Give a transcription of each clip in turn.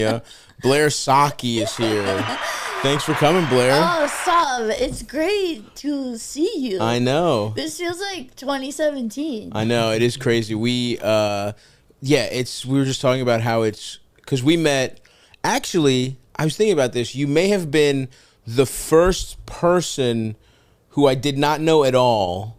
Yeah. Blair Socci is here. Thanks for coming, Blair. Oh, Sav, it's great to see you. I know. This feels like 2017. I know, it is crazy. We were just talking about how it's, because we met, actually, I was thinking about this. You may have been the first person who I did not know at all,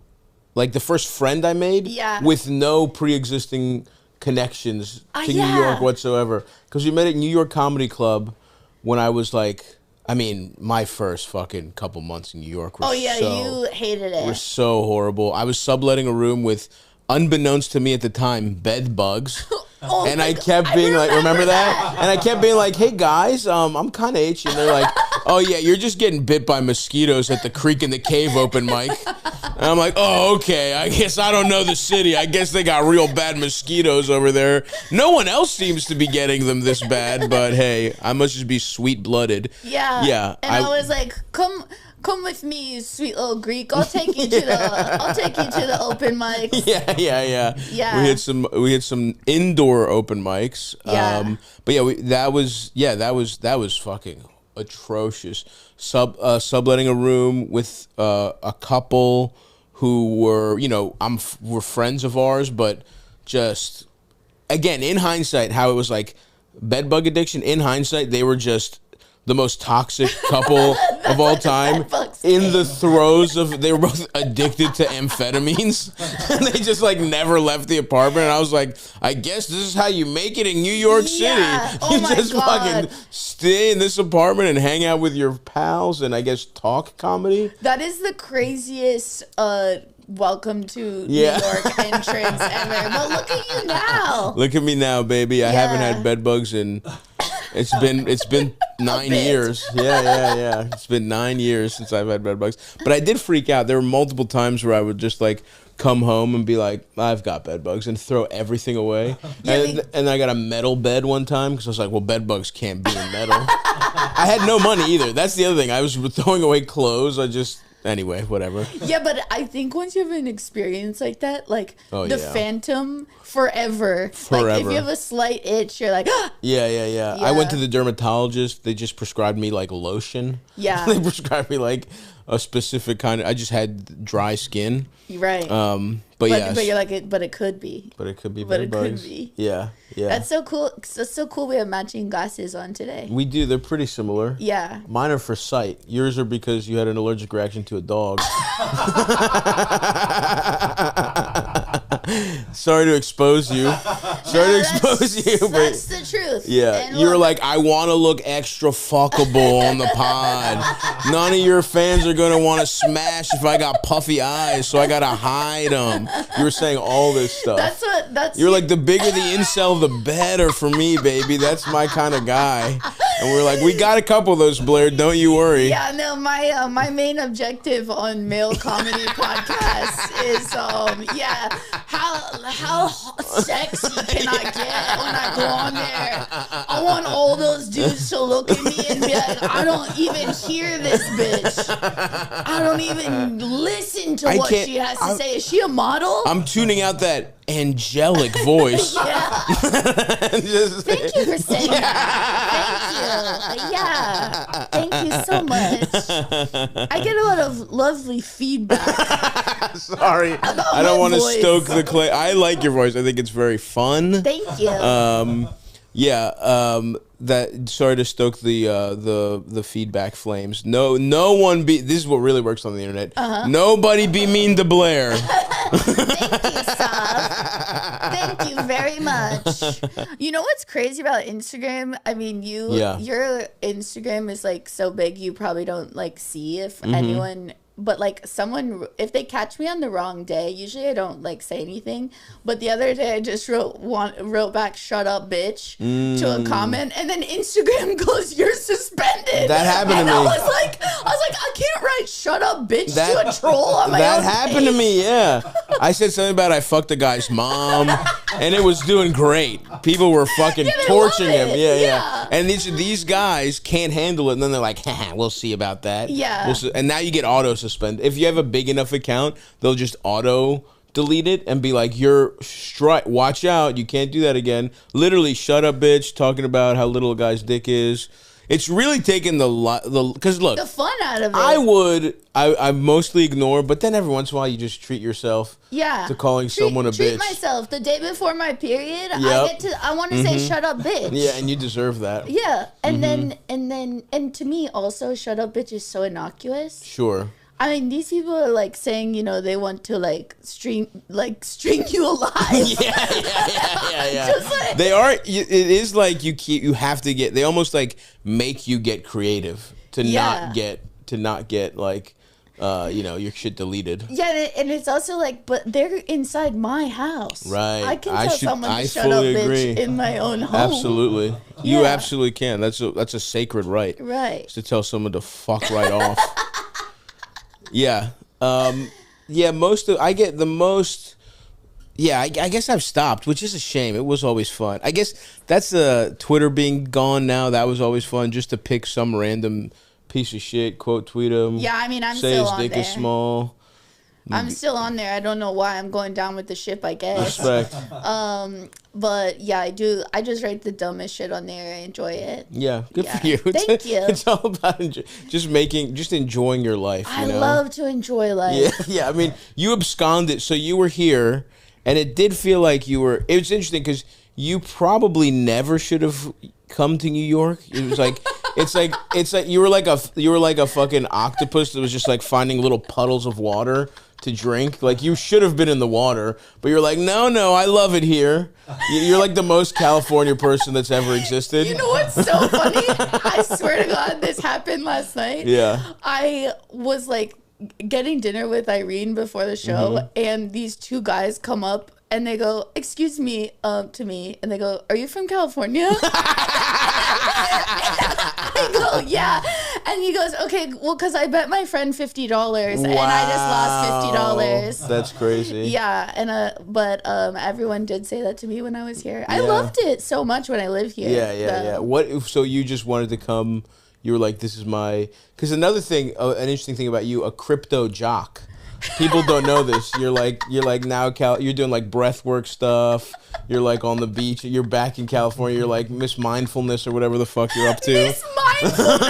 like the first friend I made, with no pre-existing connections to New York whatsoever. Because we met at New York Comedy Club when I was like, I mean, my first fucking couple months in New York were you hated it. Were so horrible. I was subletting a room with, unbeknownst to me at the time, bed bugs. And I kept being like, remember that? And I kept being like, hey guys, I'm kind of itchy. And they're like, oh yeah, you're just getting bit by mosquitoes at the Creek in the Cave open mic. And I'm like, oh, okay, I guess I don't know the city. I guess they got real bad mosquitoes over there. No one else seems to be getting them this bad, but hey, I must just be sweet-blooded. Yeah. Yeah. And I was like, Come with me, sweet little Greek. I'll take you to the open mics. Yeah. We had some indoor open mics. Yeah. But yeah, that was fucking atrocious. Subletting a room with a couple who were, were friends of ours, but just, again, in hindsight, how it was like bedbug addiction. In hindsight, they were just the most toxic couple of all time. In the throes of, they were both addicted to amphetamines. And they just like never left the apartment. And I was like, I guess this is how you make it in New York City. Oh you just fucking stay in this apartment and hang out with your pals and I guess talk comedy. That is the craziest welcome to New York entrance ever. But look at you now. Look at me now, baby. I haven't had bed bugs in It's been 9 years. Yeah. It's been 9 years since I've had bed bugs. But I did freak out. There were multiple times where I would just like come home and be like, I've got bed bugs, and throw everything away. And I got a metal bed one time because I was like, well, bed bugs can't be in metal. I had no money either. That's the other thing. I was throwing away clothes. Anyway, whatever. Yeah, but I think once you have an experience like that, like phantom forever. Like if you have a slight itch, you're like, yeah. I went to the dermatologist. They just prescribed me like lotion. Yeah. They prescribed me like a specific kind of, I just had dry skin. Right. But you're like, but it could be. But it could be bed bugs. Yeah. That's so cool. That's so cool. We have matching glasses on today. We do. They're pretty similar. Yeah. Mine are for sight. Yours are because you had an allergic reaction to a dog. Sorry to expose you. But that's the truth. Yeah. And you were like, I want to look extra fuckable on the pod. None of your fans are going to want to smash if I got puffy eyes, so I got to hide them. You were saying all this stuff. You're like, the bigger the incel, the better for me, baby. That's my kind of guy. And we're like, we got a couple of those, Blair. Don't you worry. Yeah, no, my main objective on male comedy podcasts is, how sexy can I get when I go on there? I want all those dudes to look at me and be like, I don't even hear this bitch. I don't even listen to what she has to say. Is she a model? I'm tuning out that angelic voice. Thank you for saying that. Thank you so much. I get a lot of lovely feedback. Sorry, I don't want to stoke the clay. I like your voice. I think it's very fun. Thank you. Sorry to stoke the feedback flames. No one be. This is what really works on the internet. Nobody be mean to Blair. Thank you, Sav. Thank you very much. You know what's crazy about Instagram? I mean, your Instagram is like so big, you probably don't like see if anyone. But like someone, if they catch me on the wrong day, usually I don't like say anything. But the other day I just wrote back "shut up, bitch" to a comment, and then Instagram goes, "You're suspended." That happened to me. I was like, I can't write "shut up, bitch" to a troll on my own That happened page. to me. Yeah, I said something about I fucked a guy's mom, and it was doing great. People were fucking torching him. Yeah. And these guys can't handle it, and then they're like, haha, we'll see about that. Yeah. And now you get auto suspend. If you have a big enough account, they'll just auto delete it and be like, you're watch out, you can't do that again. Literally, shut up, bitch, talking about how little a guy's dick is. It's really taken because look, the fun out of it. I mostly ignore, but then every once in a while you just treat yourself to calling someone a bitch. Treat myself. The day before my period, I want to say shut up, bitch. Yeah, and you deserve that. Yeah, and to me also, shut up, bitch is so innocuous. Sure. I mean, these people are like saying, they want to string you alive. Yeah. Just they are. It is like you have to get. They almost like make you get creative to not get like, your shit deleted. Yeah, and it's also like, but they're inside my house. Right. I can tell someone to shut up, bitch, in my own home. Absolutely. You absolutely can. That's a sacred right. Right. To tell someone to fuck right off. Yeah. I guess I've stopped, which is a shame. It was always fun. I guess that's Twitter being gone now. That was always fun, just to pick some random piece of shit, quote tweet him. Yeah, I mean, I'm say still his on dick there. is small. I'm still on there. I don't know why I'm going down with the ship, I guess. Respect. But yeah, I do. I just write the dumbest shit on there. I enjoy it. Yeah, good for you. Thank you. It's all about just enjoying your life. I love to enjoy life. Yeah. I mean, you absconded, so you were here, and it did feel like you were. It was interesting because you probably never should have come to New York. It was like it's like you were like a fucking octopus that was just like finding little puddles of water to drink. Like, you should have been in the water, but you're like, no, I love it here. You're like the most California person that's ever existed. You know what's so funny? I swear to God, this happened last night. Yeah. I was like getting dinner with Irene before the show, and these two guys come up and they go, excuse me, to me, and they go, are you from California? I go, yeah. And he goes, okay, well, because I bet my friend $50 and I just lost $50. That's crazy. Yeah, and but everyone did say that to me when I was here. I loved it so much when I lived here. Yeah. What? So you just wanted to come? You were like, this is my. Because another thing, an interesting thing about you, a crypto jock. People don't know this. You're like now you're doing like breath work stuff. You're like on the beach. You're back in California. You're like Miss Mindfulness or whatever the fuck you're up to. Miss Mindfulness.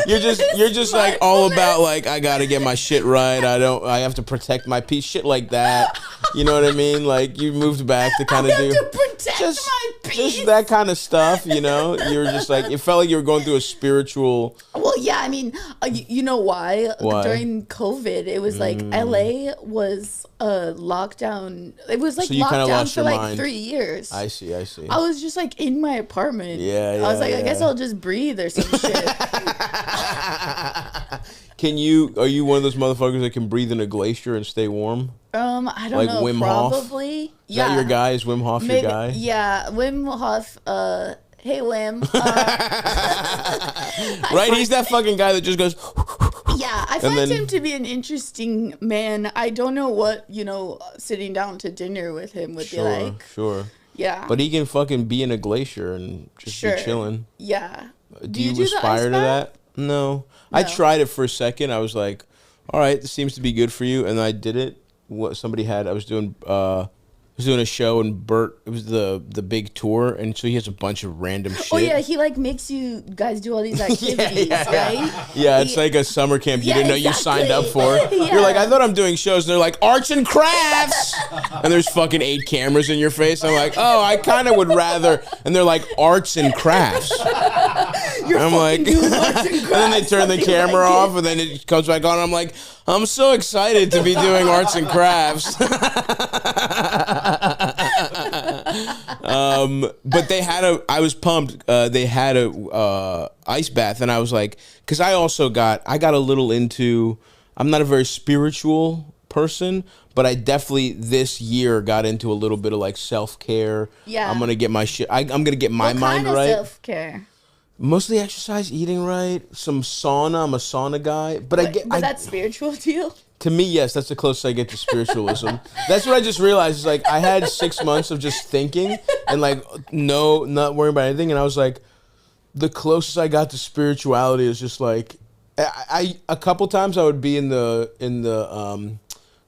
you're just like all about like, I gotta get my shit right. I have to protect my peace. Shit like that. You know what I mean? Like, you moved back to kind of do to protect my peace. Just that kind of stuff. You know, you were just like, it felt like you were going through a spiritual. Well, yeah. I mean, you know why? During COVID, it was like LA was lockdown. It was like locked down for like 3 years. I see. I was just like in my apartment. Yeah. I was like, I guess I'll just breathe or some shit. Are you one of those motherfuckers that can breathe in a glacier and stay warm? I don't know. Wim probably. Hof? Is that your guy? Is Wim Hof your guy? Yeah, Wim Hof. Hey, Wim. Right? He's that fucking guy that just goes. Yeah, I find him to be an interesting man. I don't know what, sitting down to dinner with him would be like. Sure. Yeah. But he can fucking be in a glacier and just be chilling. Yeah. Do you aspire to that? No. I tried it for a second. I was like, all right, this seems to be good for you. And I did it. I was doing a show, and Bert, it was the big tour, and so he has a bunch of random shit. Oh yeah, he like makes you guys do all these activities, right? Yeah, it's like a summer camp you didn't know you signed up for. You're like, I thought I'm doing shows, and they're like, arts and crafts, and there's fucking 8 cameras in your face. I'm like, oh, I kind of would rather, and they're like, arts and crafts. I'm like, and then they turn the camera off, and then it comes back on. I'm like, I'm so excited to be doing arts and crafts. But I was pumped. They had a ice bath, and I was like, because I got a little into, I'm not a very spiritual person, but I definitely this year got into a little bit of like self-care. Yeah. I'm going to get my shit, I'm going to get my mind right. What kind of self-care? Mostly exercise, eating right, some sauna. I'm a sauna guy, but that's spiritual to you? To me, yes, that's the closest I get to spiritualism. That's what I just realized. Is like, I had 6 months of just thinking and like not worrying about anything, and I was like, the closest I got to spirituality is just like, a couple times I would be in the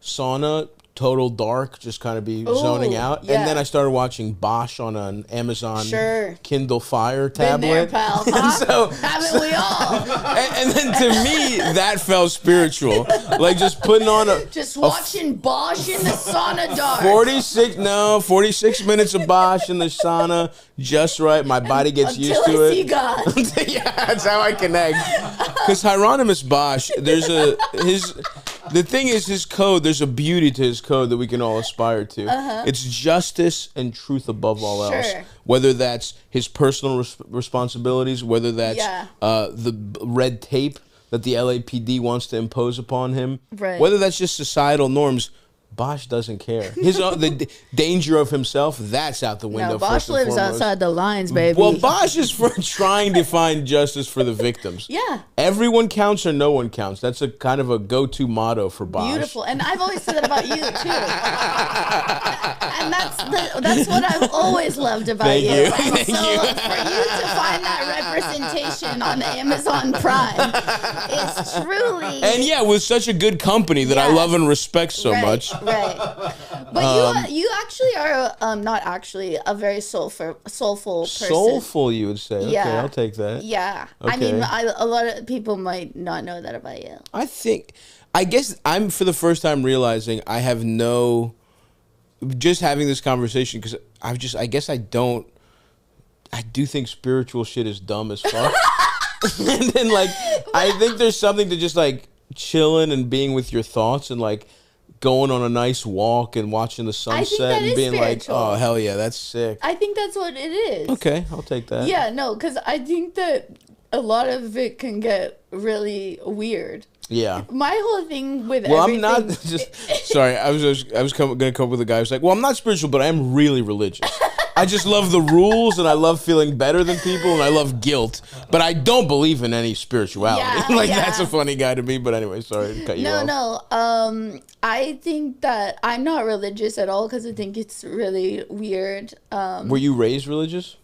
sauna total dark, just kind of be zoning out. Yeah. And then I started watching Bosch on an Amazon Kindle Fire tablet. Been there, pal. So, haven't we all? And then to me, that felt spiritual. Like just putting on watching Bosch in the sauna dark. 46 minutes of Bosch in the sauna, just right. My body gets used to it. See God. Yeah, that's how I connect. Because Hieronymus Bosch, the thing is his code, there's a beauty to his code that we can all aspire to. It's justice and truth above all else. Whether that's his personal responsibilities, whether that's the red tape that the LAPD wants to impose upon him, whether that's just societal norms. Bosch doesn't care. The danger of himself, that's out the window. No, Bosch lives outside the lines, baby. Well, Bosch is for trying to find justice for the victims. Yeah. Everyone counts or no one counts. That's a kind of a go-to motto for Bosch. Beautiful. And I've always said that about you, too. And that's what I've always loved about you. Thank you. For you to find that representation on Amazon Prime is truly... And yeah, with such a good company that I love and respect so much. Right. But you actually are not actually a very soulful person. Soulful, you would say. Okay, I'll take that. Yeah. Okay. I mean, a lot of people might not know that about you. I guess I'm for the first time realizing I have just having this conversation because I do think spiritual shit is dumb as fuck. And then I think there's something to just chilling and being with your thoughts and going on a nice walk and watching the sunset and being spiritual. Oh, hell yeah, that's sick. I think that's what it is. Okay, I'll take that. Yeah, no, because I think that a lot of it can get really weird. Yeah. My whole thing with everything... I'm not just... Sorry, I was going to come up with a guy who's like, well, I'm not spiritual, but I am really religious. I just love the rules, and I love feeling better than people, and I love guilt, but I don't believe in any spirituality. That's a funny guy to me, but anyway, sorry to cut you off. No. I think that I'm not religious at all because I think it's really weird. Were you raised religious?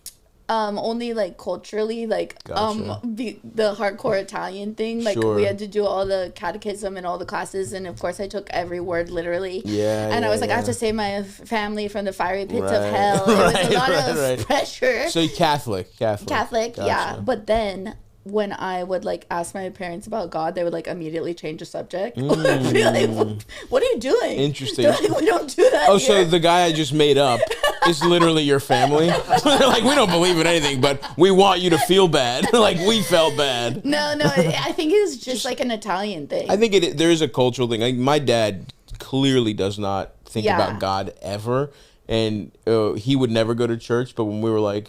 Only culturally, Gotcha. The hardcore Italian thing. We had to do all the catechism and all the classes, and of course I took every word literally. And I was I have to save my family from the fiery pits of hell. It was a lot of pressure. So you're Catholic. Catholic, yeah. But then when I would ask my parents about God, they would immediately change the subject. Be what are you doing? Interesting. We don't do that. Oh, here. So the guy I just made up is literally your family? We don't believe in anything, but we want you to feel bad. We felt bad. No, I think it's just an Italian thing. I think there is a cultural thing. My dad clearly does not think about God ever, and he would never go to church, but when we were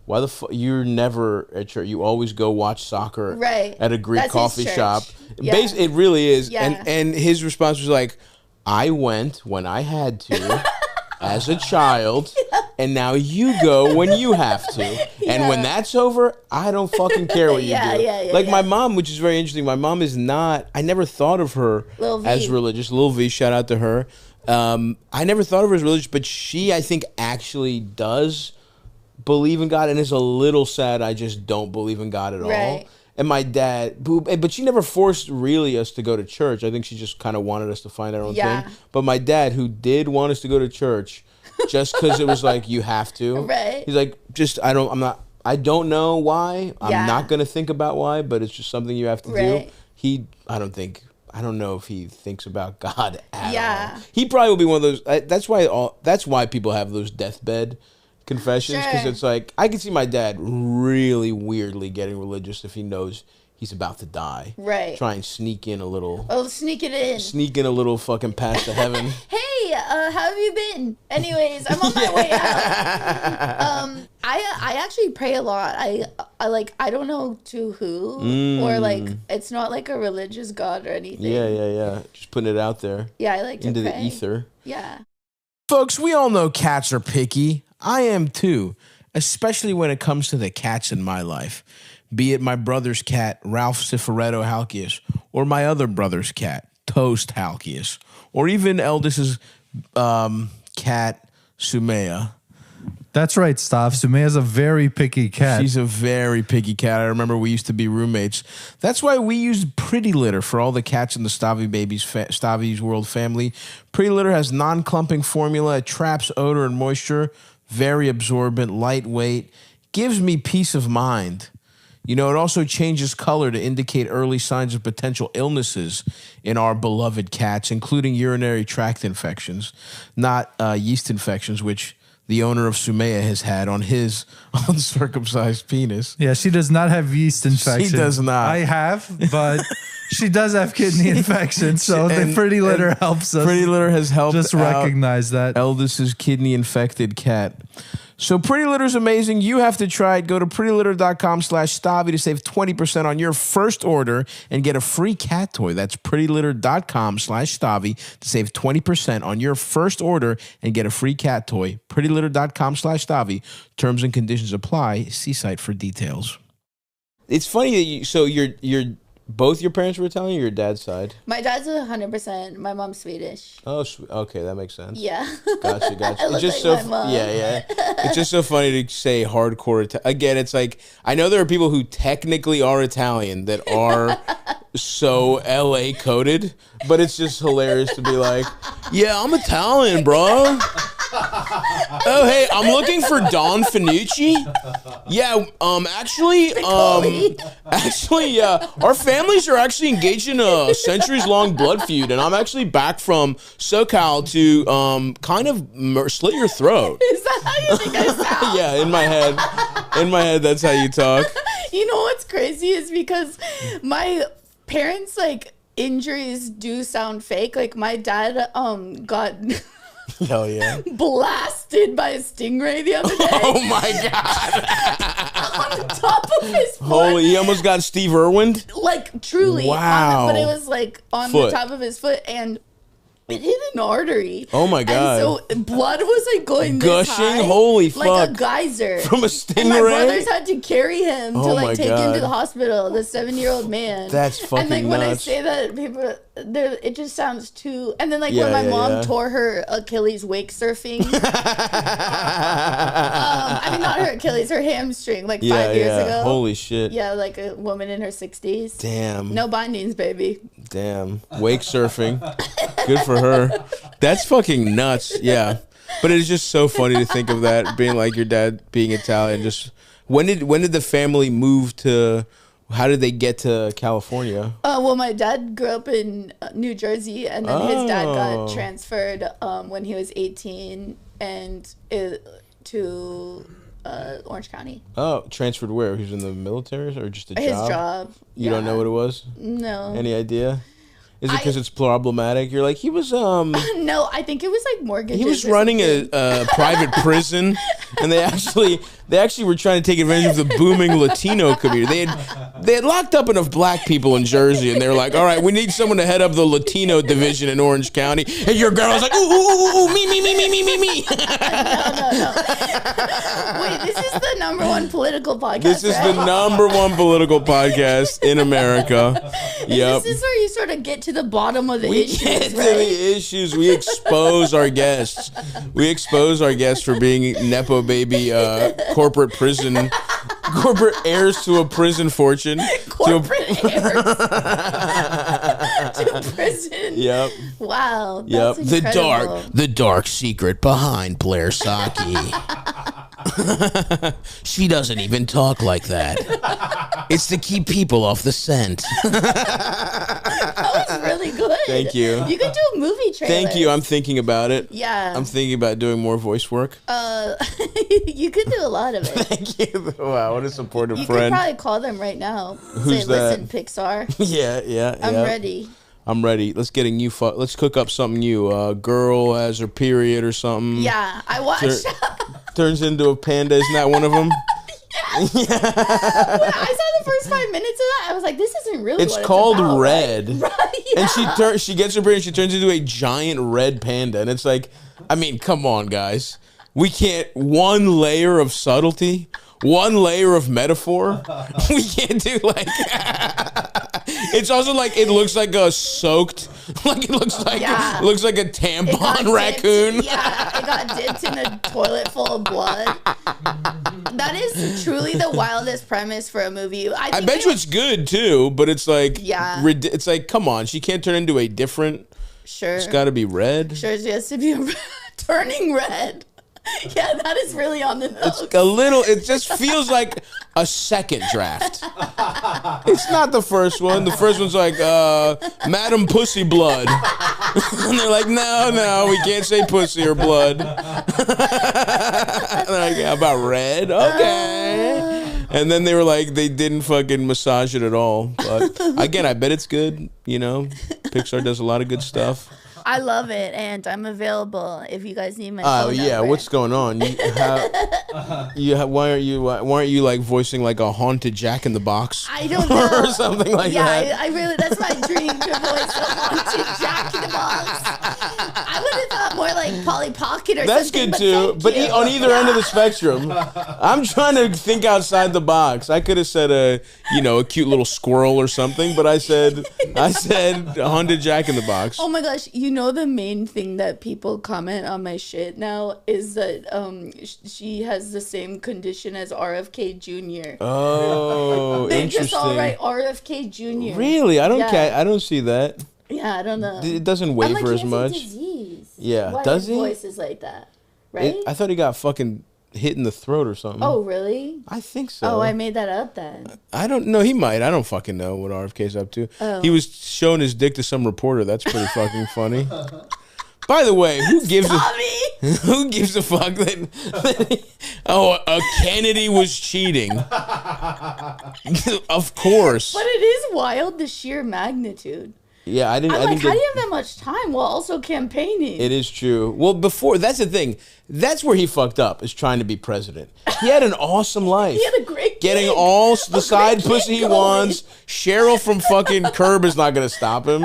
why the fuck? You're never at church. You always go watch soccer at a Greek coffee shop. Yeah. It really is. Yeah. And his response was I went when I had to as a child, and now you go when you have to. And when that's over, I don't fucking care what you do. My mom, which is very interesting, my mom is not, I never thought of her as religious. Lil V, shout out to her. I never thought of her as religious, but she, I think, actually does believe in God, and it's a little sad I just don't believe in God at all. And my dad, but she never forced really us to go to church. I think she just kind of wanted us to find our own thing. But my dad, who did want us to go to church, just because it was you have to. He's I don't know why. I'm not gonna think about why, but it's just something you have to do. I don't know if he thinks about God at all. He probably will be one of those. That's why people have those deathbed confessions, because it's I can see my dad really weirdly getting religious if he knows he's about to die. Try and sneak in a little. Oh, sneak it in. Sneak in a little fucking path to heaven. Hey, how have you been? Anyways, I'm on my way out. I actually pray a lot. I don't know to who or it's not a religious God or anything. Yeah. Just putting it out there. Yeah, I like to into pray. The ether. Yeah. Folks, we all know cats are picky. I am too, especially when it comes to the cats in my life. Be it my brother's cat, Ralph Cifaretto Halkias, or my other brother's cat, Toast Halkias, or even Eldis's cat, Sumaya. That's right, Stav. Sumaya's a very picky cat. She's a very picky cat. I remember we used to be roommates. That's why we used Pretty Litter for all the cats in the Stavi's World family. Pretty Litter has non-clumping formula. It traps odor and moisture. Very absorbent, lightweight. Gives me peace of mind. You know, it also changes color to indicate early signs of potential illnesses in our beloved cats, including urinary tract infections, not yeast infections, which the owner of Sumaya has had on his uncircumcised penis. Yeah, she does not have yeast infection. She does not. I have, but she does have kidney infection, so the Pretty Litter helps us. Pretty Litter has helped just recognize that. Eldest's kidney-infected cat. So Pretty Litter is amazing. You have to try it. Go to prettylitter.com/Stavi to save 20% on your first order and get a free cat toy. That's prettylitter.com/Stavi to save 20% on your first order and get a free cat toy. prettylitter.com/Stavi. Terms and conditions apply. See site for details. It's funny that you're both your parents were Italian or your dad's side? My dad's 100%. My mom's Swedish. Oh, okay, that makes sense. Yeah. Gotcha. It's just like my mom. Yeah. It's just so funny to say hardcore. Again, it's like, I know there are people who technically are Italian that are so LA coded, but it's just hilarious to be like, yeah, I'm Italian, bro. Oh, hey, I'm looking for Don Finucci. Yeah, actually, our families are actually engaged in a centuries-long blood feud, and I'm actually back from SoCal to kind of slit your throat. Is that how you think I sound? Yeah, in my head, that's how you talk. You know what's crazy is because my parents, like, injuries do sound fake. Like, my dad got... Hell yeah. Blasted by a stingray the other day. Oh my God. On the top of his foot. Holy, he almost got Steve Irwin? Like, truly. Wow. But it was like on the top of his foot, and it hit an artery. Oh my God. And so blood was like going gushing. This high, Holy fuck. like a geyser. From a stingray? And my brothers had to carry him to like take God. him to the hospital, the 7-year-old man. That's fucking And like when nuts. I say that, people, it just sounds too. And then like when my mom tore her Achilles wake surfing. I mean, not her Achilles, her hamstring, like 5 years ago. Holy shit. Yeah, like a woman in her 60s. Damn. No bindings, baby. Damn. Wake surfing. Good for her. That's fucking nuts. Yeah. But it's just so funny to think of that, being like your dad being Italian. Just when did the family move to? How did they get to California? Well, my dad grew up in New Jersey, and then his dad got transferred when he was 18 and to Orange County. Oh, transferred where? He was in the military or just a job? His job. You don't know what it was? No. Any idea? Is it because it's problematic? You're like, he was No, I think it was like mortgages. He was running a private prison, and they actually were trying to take advantage of the booming Latino community. They had locked up enough black people in Jersey, and they were like, all right, we need someone to head up the Latino division in Orange County. And your girl was like, ooh, me. No. Wait, this is the #1 political podcast. This is the #1 political podcast in America. Yep. This is where you sort of get to the bottom of the issues, get to right? the issues. We expose our guests. We expose our guests for being Nepo baby corporate heirs to a prison fortune. Corporate heirs to prison. Yep. Wow. Yep. That's incredible. The dark secret behind Blair Socci. She doesn't even talk like that. It's to keep people off the scent. That was really good. Thank you. You could do a movie trailer. Thank you. I'm thinking about it. Yeah. I'm thinking about doing more voice work. You could do a lot of it. Thank you. Wow, what a supportive You friend. could probably call them right now. Who's Say, that? listen, Pixar. Yeah. I'm ready. I'm ready. Let's get a new. Let's cook up something new. Girl has her period or something. Yeah, I watched. Turns into a panda. Isn't that one of them? Yeah. When I saw the first 5 minutes of that, I was like, "This isn't really." It's called about, Red. Right? Yeah. And she gets her period. She turns into a giant red panda, and it's like, I mean, come on, guys. We can't. One layer of subtlety. One layer of metaphor. We can't do like. It's also like it looks like a soaked, like it looks like a tampon raccoon. It got dipped in a toilet full of blood. That is truly the wildest premise for a movie. I bet you it's good too, but it's like it's like come on, she can't turn into a different. Sure, it's got to be red. Sure, she has to be turning red. Yeah, that is really on the nose. It's a little. It just feels like a second draft. It's not the first one. The first one's like Madam Pussy Blood, and they're like, no, we can't say pussy or blood. And they're like, how about red? Okay. And then they were like, they didn't fucking massage it at all. But again, I bet it's good. You know, Pixar does a lot of good stuff. I love it, and I'm available if you guys need my phone number. What's going on? Why aren't you like voicing like a haunted Jack in the Box? I don't know. Or something like that. Yeah, I really, that's my dream to voice a haunted Jack in the Box. I would have thought more like Polly Pocket or that's something. That's good too, but on either end of the spectrum, I'm trying to think outside the box. I could have said a cute little squirrel or something, but I said haunted Jack in the Box. Oh my gosh, the main thing that people comment on my shit now is that she has the same condition as RFK Jr. Oh, they interesting. just all write RFK Jr. Really? I don't see that. Yeah, I don't know. It doesn't waver as much. Disease. Yeah, why does he? Voice is like that, right? I thought he got fucking hit in the throat or something. Oh, really? I think so. Oh, I made that up then. I don't know. He might. I don't fucking know what RFK's up to. Oh. He was showing his dick to some reporter. That's pretty fucking funny. By the way, who gives a fuck that Kennedy was cheating? Of course. But it is wild, the sheer magnitude. Yeah, I didn't. How do you have that much time while also campaigning? It is true. Well, that's the thing. That's where he fucked up, is trying to be president. He had an awesome life. He had a great Getting gig. all the side pussy he wants. Cheryl from fucking Curb is not going to stop him.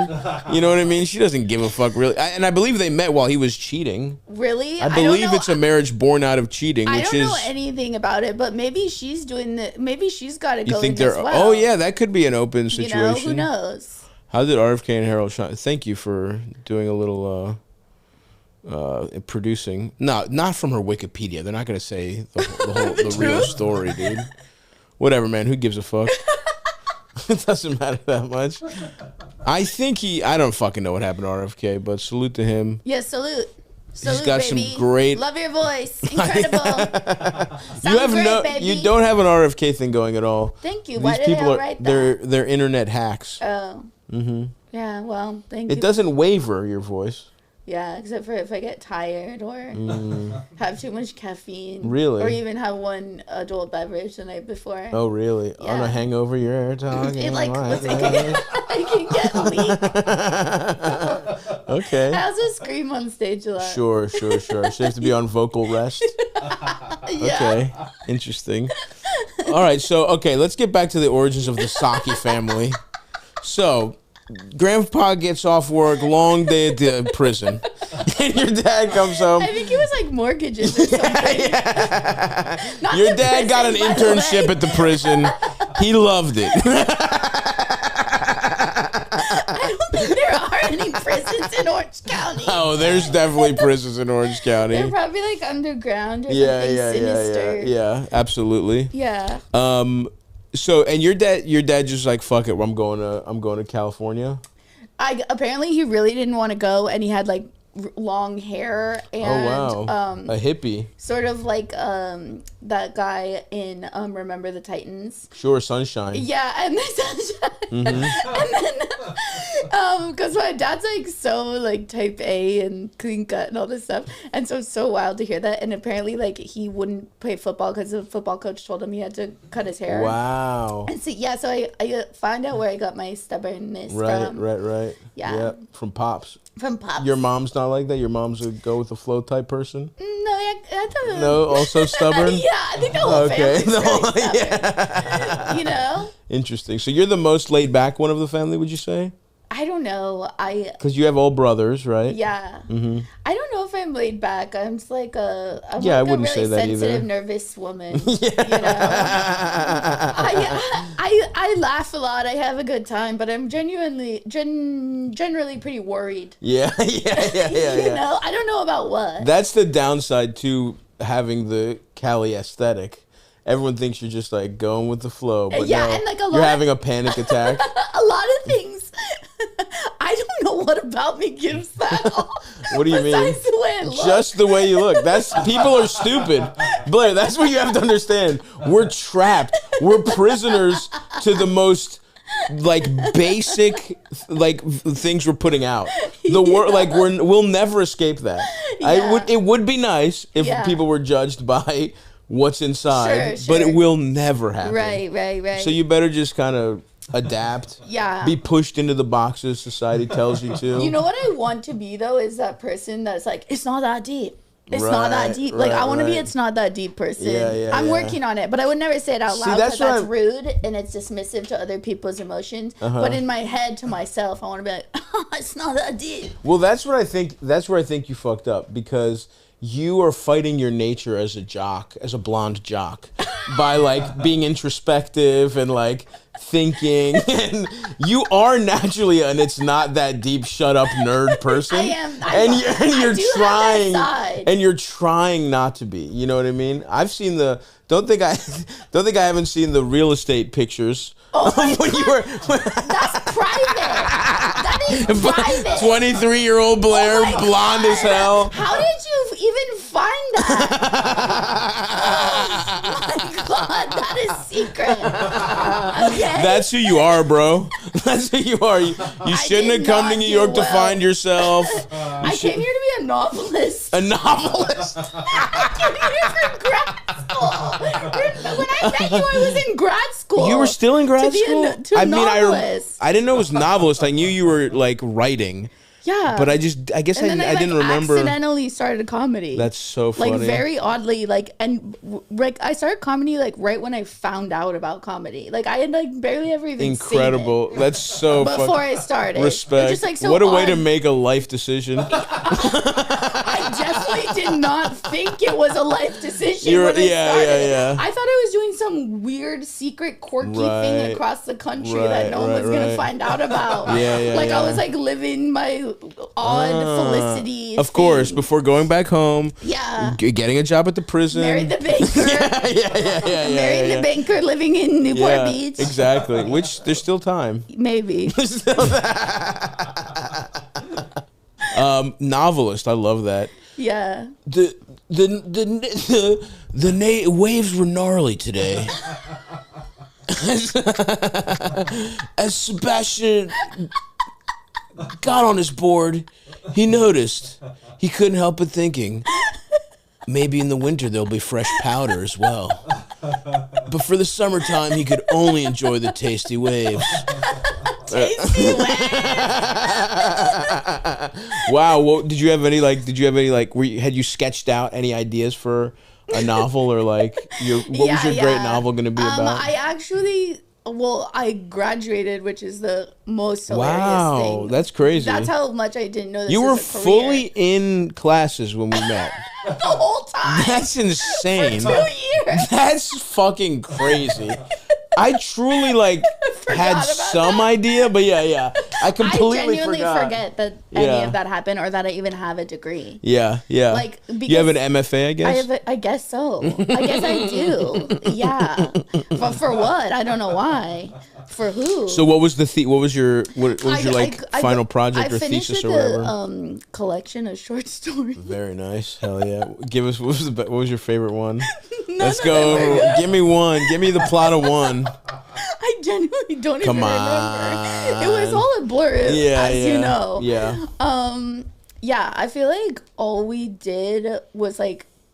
You know what I mean? She doesn't give a fuck, really. And I believe they met while he was cheating. Really? I believe it's a marriage born out of cheating. I don't know anything about it, but maybe she's doing the. Maybe she's got it going as well. Oh, yeah, that could be an open situation. Who knows? How did RFK and Harold shine? Thank you for doing a little producing. No, not from her Wikipedia. They're not going to say the real story, dude. Whatever, man. Who gives a fuck? It doesn't matter that much. I think I don't fucking know what happened to RFK, but salute to him. Yeah, salute. He's got baby. some great. Love your voice. Incredible. You don't have an RFK thing going at all. Thank you. Why did I write that? They're internet hacks. Oh. Mm-hmm. Yeah, well, thank you. It doesn't waver, your voice. Yeah, except for if I get tired or have too much caffeine. Really? Or even have one adult beverage the night before. Oh, really? Yeah. On a hangover, you're talking I can get weak. Okay. I also scream on stage a lot. Sure. So you have to be on vocal rest? Yeah. Okay. Interesting. All right, let's get back to the origins of the Socci family. So, Grandpa gets off work, long day at the prison, and your dad comes home. I think it was like mortgages or something. Yeah. Your dad got an internship at the prison. He loved it. I don't think there are any prisons in Orange County. Oh, there's definitely prisons in Orange County. They're probably like underground or something sinister. Yeah, absolutely. Yeah. So, and your dad just like, fuck it, I'm going to California. Apparently he really didn't want to go, and he had like long hair and a hippie, sort of like that guy in Remember the Titans. Sure, Sunshine. Yeah, and the Sunshine. And then because my dad's like so like type A and clean cut and all this stuff, and so it's so wild to hear that. And apparently like he wouldn't play football because the football coach told him he had to cut his hair. Wow. And so so I found out where I got my stubbornness from. Right. Yeah. From Pops. From Pops. Your mom's not like that? Your mom's a go with the flow type person? No, I don't know. No, also stubborn? Yeah, I think the whole family's really stubborn. Yeah. You know? Interesting. So you're the most laid back one of the family, would you say? I don't know. Because you have all brothers, right? Yeah. Mm-hmm. I don't know if I'm laid back. I'm just like I wouldn't really say that sensitive, either. Nervous woman. Yeah. You know? I laugh a lot. I have a good time, but I'm generally pretty worried. Yeah. You know, I don't know about what. That's the downside to having the Cali aesthetic. Everyone thinks you're just like going with the flow, but no, and like you're having a panic attack. A lot of things. I don't know what about me gives that off. What do you mean? The way I look. Just the way you look. People are stupid. Blair, that's what you have to understand. We're trapped. We're prisoners to the most like basic like things we're putting out. We'll never escape that. Yeah. It would be nice if people were judged by what's inside, sure. but it will never happen. Right. So you better just kind of adapt. Yeah. Be pushed into the boxes society tells you to. You know what I want to be though is that person that's like, it's not that deep. It's not that deep. Like I want to be it's not that deep person. I'm working on it, but I would never say it out loud because that's rude and it's dismissive to other people's emotions. But in my head to myself, I want to be like, oh, it's not that deep. Well, that's where I think you fucked up because you are fighting your nature as a jock, as a blonde jock, by like being introspective and like thinking, and you are naturally an it's not that deep, shut up nerd person. I am, and you're trying not to be. You know what I mean? I've seen don't think I haven't seen the real estate pictures. Oh my God. That's private. That is private. 23-year-old Blair, blonde as hell. How did you even find that? Oh my God, that is secret. Okay. That's who you are, bro. That's who you are. You shouldn't have come to New York to find yourself. I came here to be a novelist. A novelist? I came here for grad school. When I met you, I was in grad school. You were still in grad school? I didn't know it was novelist. I knew you were like writing. Yeah. But I guess I didn't remember. Accidentally started comedy. That's so funny. Like very oddly, I started comedy like right when I found out about comedy. Like I had like barely ever even Incredible. seen it. That's so before I started. Respect. Just, like, so what a way to make a life decision. I definitely did not think it was a life decision when I started. Yeah. I thought I was doing some weird, secret, quirky thing across the country that no one was gonna find out about. I was like living my odd Felicity. Of course, before going back home. Yeah. Getting a job at the prison. Married the banker. Married the banker living in Newport Beach. Exactly. Which there's still time. Maybe. There's still novelist. I love that. Yeah. The waves were gnarly today. As Sebastian got on his board, he noticed. He couldn't help but thinking, maybe in the winter there'll be fresh powder as well. But for the summertime, he could only enjoy the tasty waves. Tasty waves. Wow. Well, had you sketched out any ideas for a novel or like what was your great novel going to be about? I graduated, which is the most hilarious thing. Wow, that's crazy. That's how much I didn't know this You were was a career. fully in classes when we met. The whole time. That's insane. For 2 years. That's fucking crazy. I truly had some idea, but I completely forget that any of that happened or that I even have a degree. Yeah. Like, you have an MFA, I guess? I guess so. I guess I do. Yeah. But for what? I don't know why. For who? So what was your final project or thesis or whatever? I finished a collection of short stories. Very nice. Hell yeah. Give us what was your favorite one? Let's go. Give me one. Give me the plot of one. I genuinely don't even remember. It was all a blur, as you know. Yeah. I feel like all we did was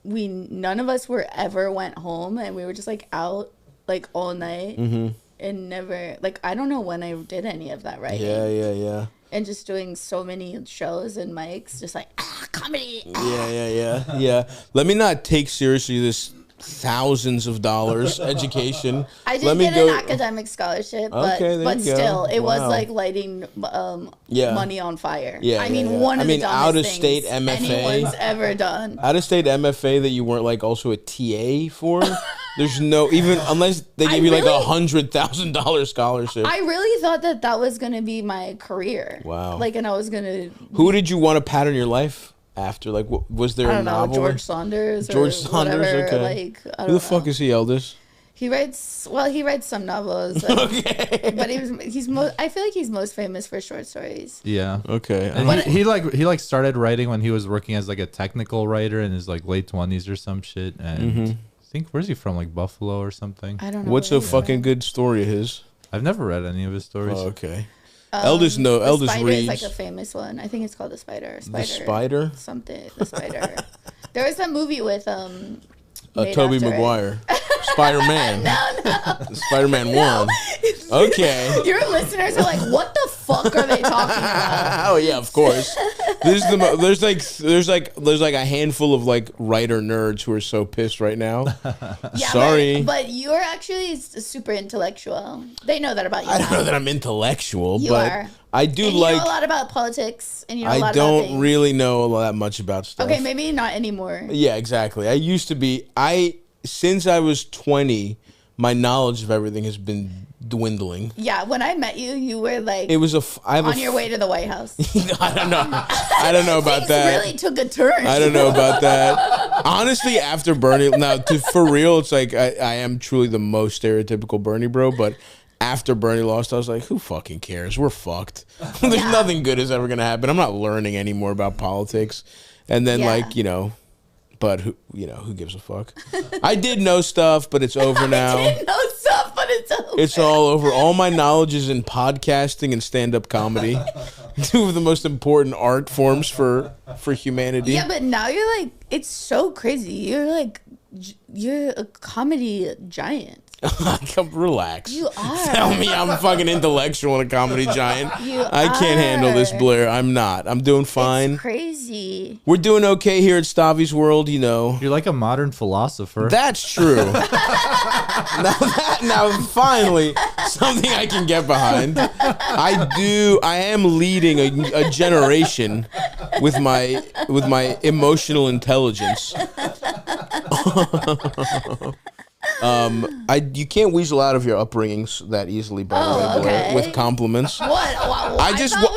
none of us ever went home, and we were just out all night and never I don't know when I did any of that writing. Yeah. And just doing so many shows and mics, just comedy. Yeah. Let me not take seriously this thousands of dollars education. I did get an academic scholarship, but still, it was lighting money on fire. One of the dumbest out-of-state things MFA anyone's ever done. Out-of-state MFA that you weren't also a TA for. There's no even unless they give you like $100,000 scholarship. I really thought that was gonna be my career. Wow. Like, and I was gonna. Who did you want to pattern your life after? Like, was there a novel? George Saunders. George Saunders. Whatever. Okay. Like, I don't Who the fuck is he, Eldest? He writes some novels. Okay. But I feel like he's most famous for short stories. Yeah. Okay. And he started writing when he was working as like a technical writer in his like late 20s or some shit. And I think, where's he from? Like Buffalo or something? I don't know. What's a fucking good story of his? I've never read any of his stories. Oh, okay. Eldest reads. Is like a famous one. I think it's called The Spider. The Spider? Something. The Spider. There was that movie with Tobey Maguire. Spider-Man. No. Spider-Man 1. Okay. Your listeners are like, what the fuck are they talking about? Oh yeah, of course. There's like a handful of like writer nerds who are so pissed right now. Yeah, sorry. But you're actually super intellectual. They know that about you. I don't know that I'm intellectual, you but are. I do and like. You know a lot about politics, and you know a lot I about don't things. really know that much about stuff. Okay, maybe not anymore. Yeah, exactly. I used to be. Since I was 20, my knowledge of everything has been dwindling. Yeah, when I met you, you were like on your way to the White House. I don't know about that. Really took a turn. I don't know about that. Honestly, after Bernie, for real, it's like I am truly the most stereotypical Bernie bro, but after Bernie lost, I was like, who fucking cares? We're fucked. There's nothing good is ever going to happen. I'm not learning anymore about politics. And then but who gives a fuck? I did know stuff, but it's over now. I did know stuff, but it's over. It's all over. All my knowledge is in podcasting and stand-up comedy. Two of the most important art forms for humanity. Yeah, but now you're like, it's so crazy. You're a comedy giant. Relax. You are. Tell me I'm fucking intellectual and a comedy giant. I can't handle this, Blair. I'm not. I'm doing fine. It's crazy. We're doing okay here at Stavi's World, you know. You're like a modern philosopher. That's true. now finally something I can get behind. I am leading a generation with my emotional intelligence. You can't weasel out of your upbringings that easily, by the way, Blair, with compliments. What? Well, I did shred.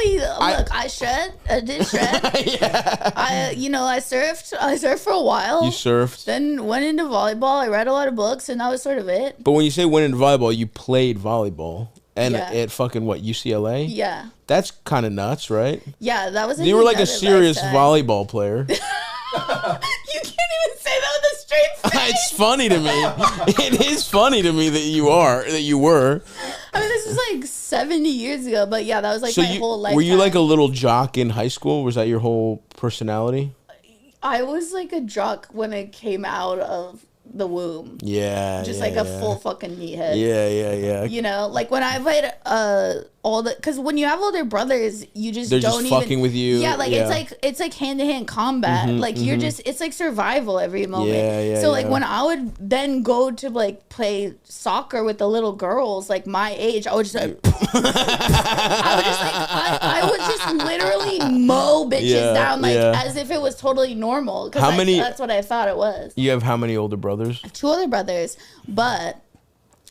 Yeah. I surfed. I surfed for a while. You surfed. Then went into volleyball. I read a lot of books, and that was sort of it. But when you say went into volleyball, you played volleyball. And at fucking what, UCLA? Yeah. That's kind of nuts, right? Yeah, that was. You were like a serious volleyball player. You can't even say that with a straight face. It's funny to me. It is funny to me that you were. I mean, this is like 70 years ago, but yeah, that was like my whole life. Were you like a little jock in high school? Was that your whole personality? I was like a jock when it came out of the womb. Yeah. Just like a full fucking meathead. Yeah. You know, like when I played because when you have older brothers, you just they're don't just fucking with you. Yeah, like it's like hand-to-hand combat. Like you're just, it's like survival every moment. Yeah. So like when I would then go to like play soccer with the little girls like my age, I would just like I would just literally mow bitches down like as if it was totally normal. How many? That's what I thought it was. You have how many older brothers? I have 2 older brothers, but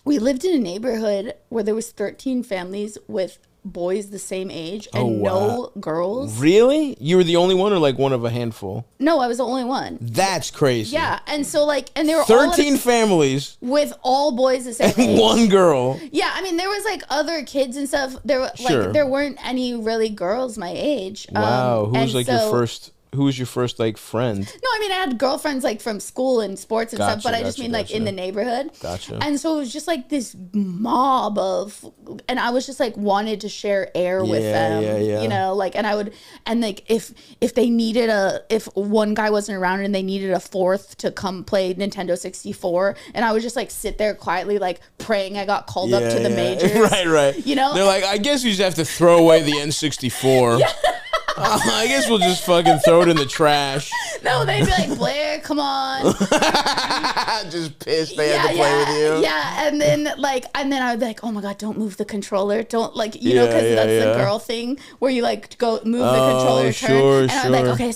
we lived in a neighborhood where there was 13 families with boys the same age and no girls. Really? You were the only one or like one of a handful? No, I was the only one. That's crazy. Yeah, and so like, and there were 13 families with all boys the same age. One girl. Yeah, I mean, there was like other kids and stuff. There were like there weren't any really girls my age. Wow, who was like your first? Who was your first like friend? No, I mean I had girlfriends like from school and sports and stuff, but I just mean like in the neighborhood. Gotcha. And so it was just like this mob of, and I was just like wanted to share air with them. Yeah. You know, like, and I would, and like if they needed if one guy wasn't around and they needed a fourth to come play Nintendo 64, and I would just like sit there quietly like praying I got called up to the majors. Right. You know, they're like, I guess we just have to throw away the N64. I guess we'll just fucking throw it in the trash. No, they'd be like, Blair, come on. Just pissed they had to play with you. Yeah, and then I would be like, oh my God, don't move the controller. Don't because that's the girl thing where you like go move the controller, turn. And I was like, okay,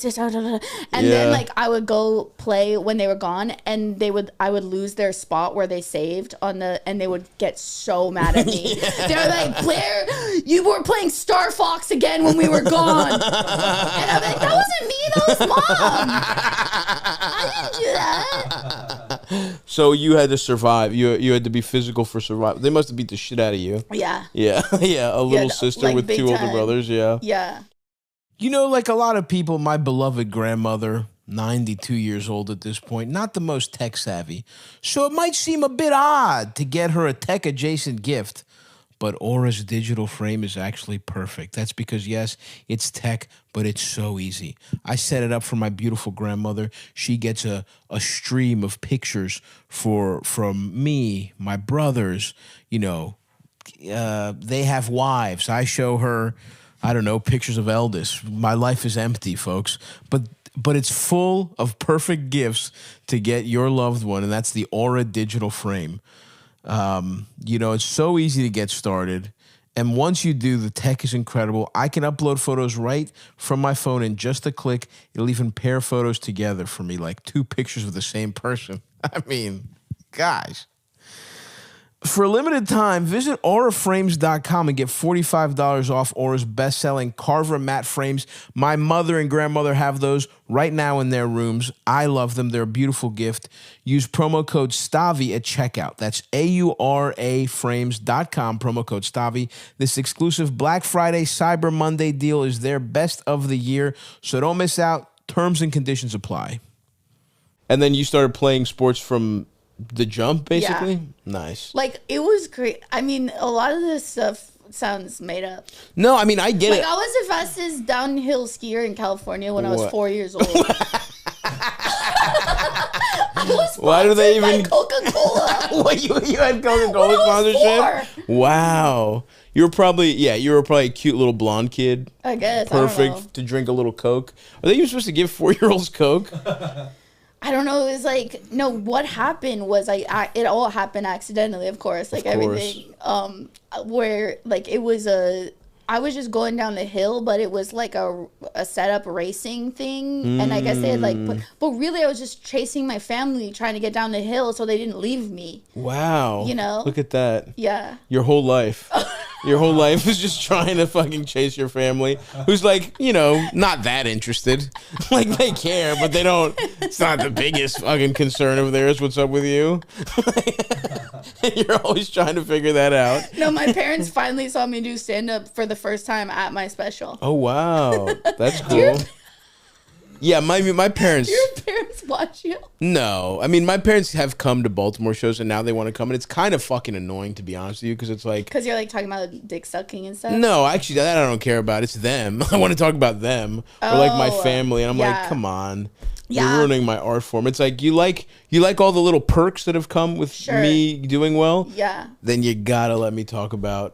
and then like I would go play when they were gone, and I would lose their spot where they saved and they would get so mad at me. They were like, Blair, you were playing Star Fox again when we were gone. And I'm like, that wasn't me, that was Mom. I didn't do that. So you had to survive. You had to be physical for survival. They must have beat the shit out of you. Yeah. Yeah. Yeah. A little sister like with 2 older brothers. Yeah. Yeah. You know, like a lot of people, my beloved grandmother, 92 years old at this point, not the most tech savvy. So it might seem a bit odd to get her a tech adjacent gift. But Aura's digital frame is actually perfect. That's because, yes, it's tech, but it's so easy. I set it up for my beautiful grandmother. She gets a stream of pictures from me, my brothers. You know, they have wives. I show her, I don't know, pictures of Elvis. My life is empty, folks. But it's full of perfect gifts to get your loved one, and that's the Aura digital frame. You know, it's so easy to get started. And once you do, the tech is incredible. I can upload photos right from my phone in just a click. It'll even pair photos together for me, like 2 pictures of the same person. I mean, guys. For a limited time, visit auraframes.com and get $45 off Aura's best-selling Carver matte frames. My mother and grandmother have those right now in their rooms. I love them. They're a beautiful gift. Use promo code STAVI at checkout. That's auraframes.com, promo code STAVI. This exclusive Black Friday Cyber Monday deal is their best of the year, so don't miss out. Terms and conditions apply. And then you started playing sports from the jump, basically? Yeah. Nice. Like, it was great. I mean, a lot of this stuff sounds made up. No, I mean, I get it. Like, I was the fastest downhill skier in California when I was 4 years old. Why do they even... Coca-Cola. What, you had Coca-Cola sponsorship? Wow. You were probably a cute little blonde kid. I guess. Perfect to drink a little Coke. Are they even supposed to give 4-year-olds Coke? I don't know. It was like, no, what happened was it all happened accidentally, of course. Like everything, where like I was just going down the hill, but it was like a setup racing thing. And I guess they had but really I was just chasing my family trying to get down the hill so they didn't leave me. Wow. You know? Look at that. Yeah. Your whole life. Your whole life is just trying to fucking chase your family, who's like, you know, not that interested. Like, they care, but they don't. It's not the biggest fucking concern of theirs. What's up with you? And you're always trying to figure that out. No, my parents finally saw me do stand-up for the first time at my special. Oh, wow. That's cool. Yeah, my parents... Your parents watch you? No. I mean, my parents have come to Baltimore shows, and now they want to come, and it's kind of fucking annoying, to be honest with you, because it's like... Because you're, like, talking about dick sucking and stuff? No, actually, that I don't care about. It's them. I want to talk about them. Or, like, my family, and I'm like, come on. You're ruining my art form. It's like, you like all the little perks that have come with me doing well? Yeah. Then you gotta let me talk about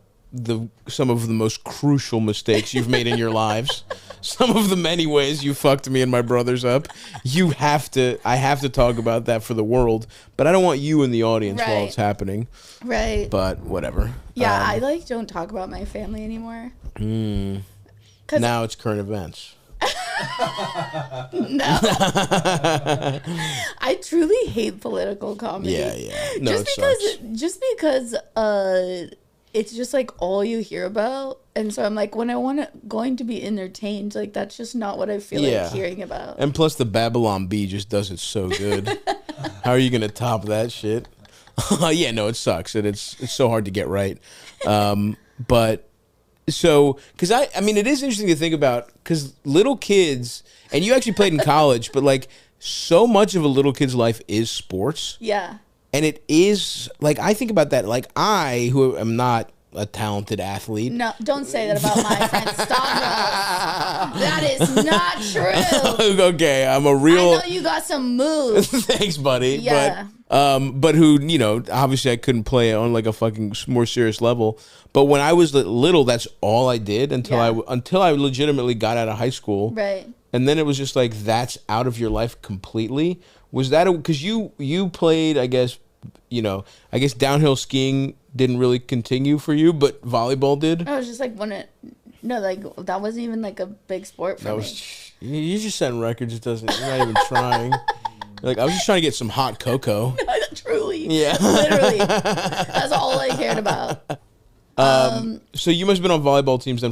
some of the most crucial mistakes you've made in your lives. Some of the many ways you fucked me and my brothers up. I have to talk about that for the world, but I don't want you in the audience while it's happening. Right. But whatever. Yeah, I don't talk about my family anymore. Now it's current events. No. I truly hate political comedy. Yeah. No, just because it's just like all you hear about, and so I'm like, when I going to be entertained, like that's just not what I feel like hearing about. And plus, the Babylon Bee just does it so good. How are you gonna top that shit? Yeah, no, it sucks, and it's so hard to get right. But so, because I mean, it is interesting to think about, because little kids, and you actually played in college, but like so much of a little kid's life is sports. Yeah. And it is, like, I think about that, like, I, who am not a talented athlete. No, don't say that about my friend Stavros. That is not true. Okay, I'm a real... I know you got some moves. Thanks, buddy. Yeah. But who, you know, obviously I couldn't play on, like, a fucking more serious level. But when I was little, that's all I did until I legitimately got out of high school. Right. and then it was just like that's out of your life completely. Was that because you played? I guess downhill skiing didn't really continue for you, but volleyball did. I was just like that wasn't even like a big sport for me. You're just setting records. You're not even trying. Like, I was just trying to get some hot cocoa. Truly. Yeah. Literally. That's all I cared about. So you must have been on volleyball teams then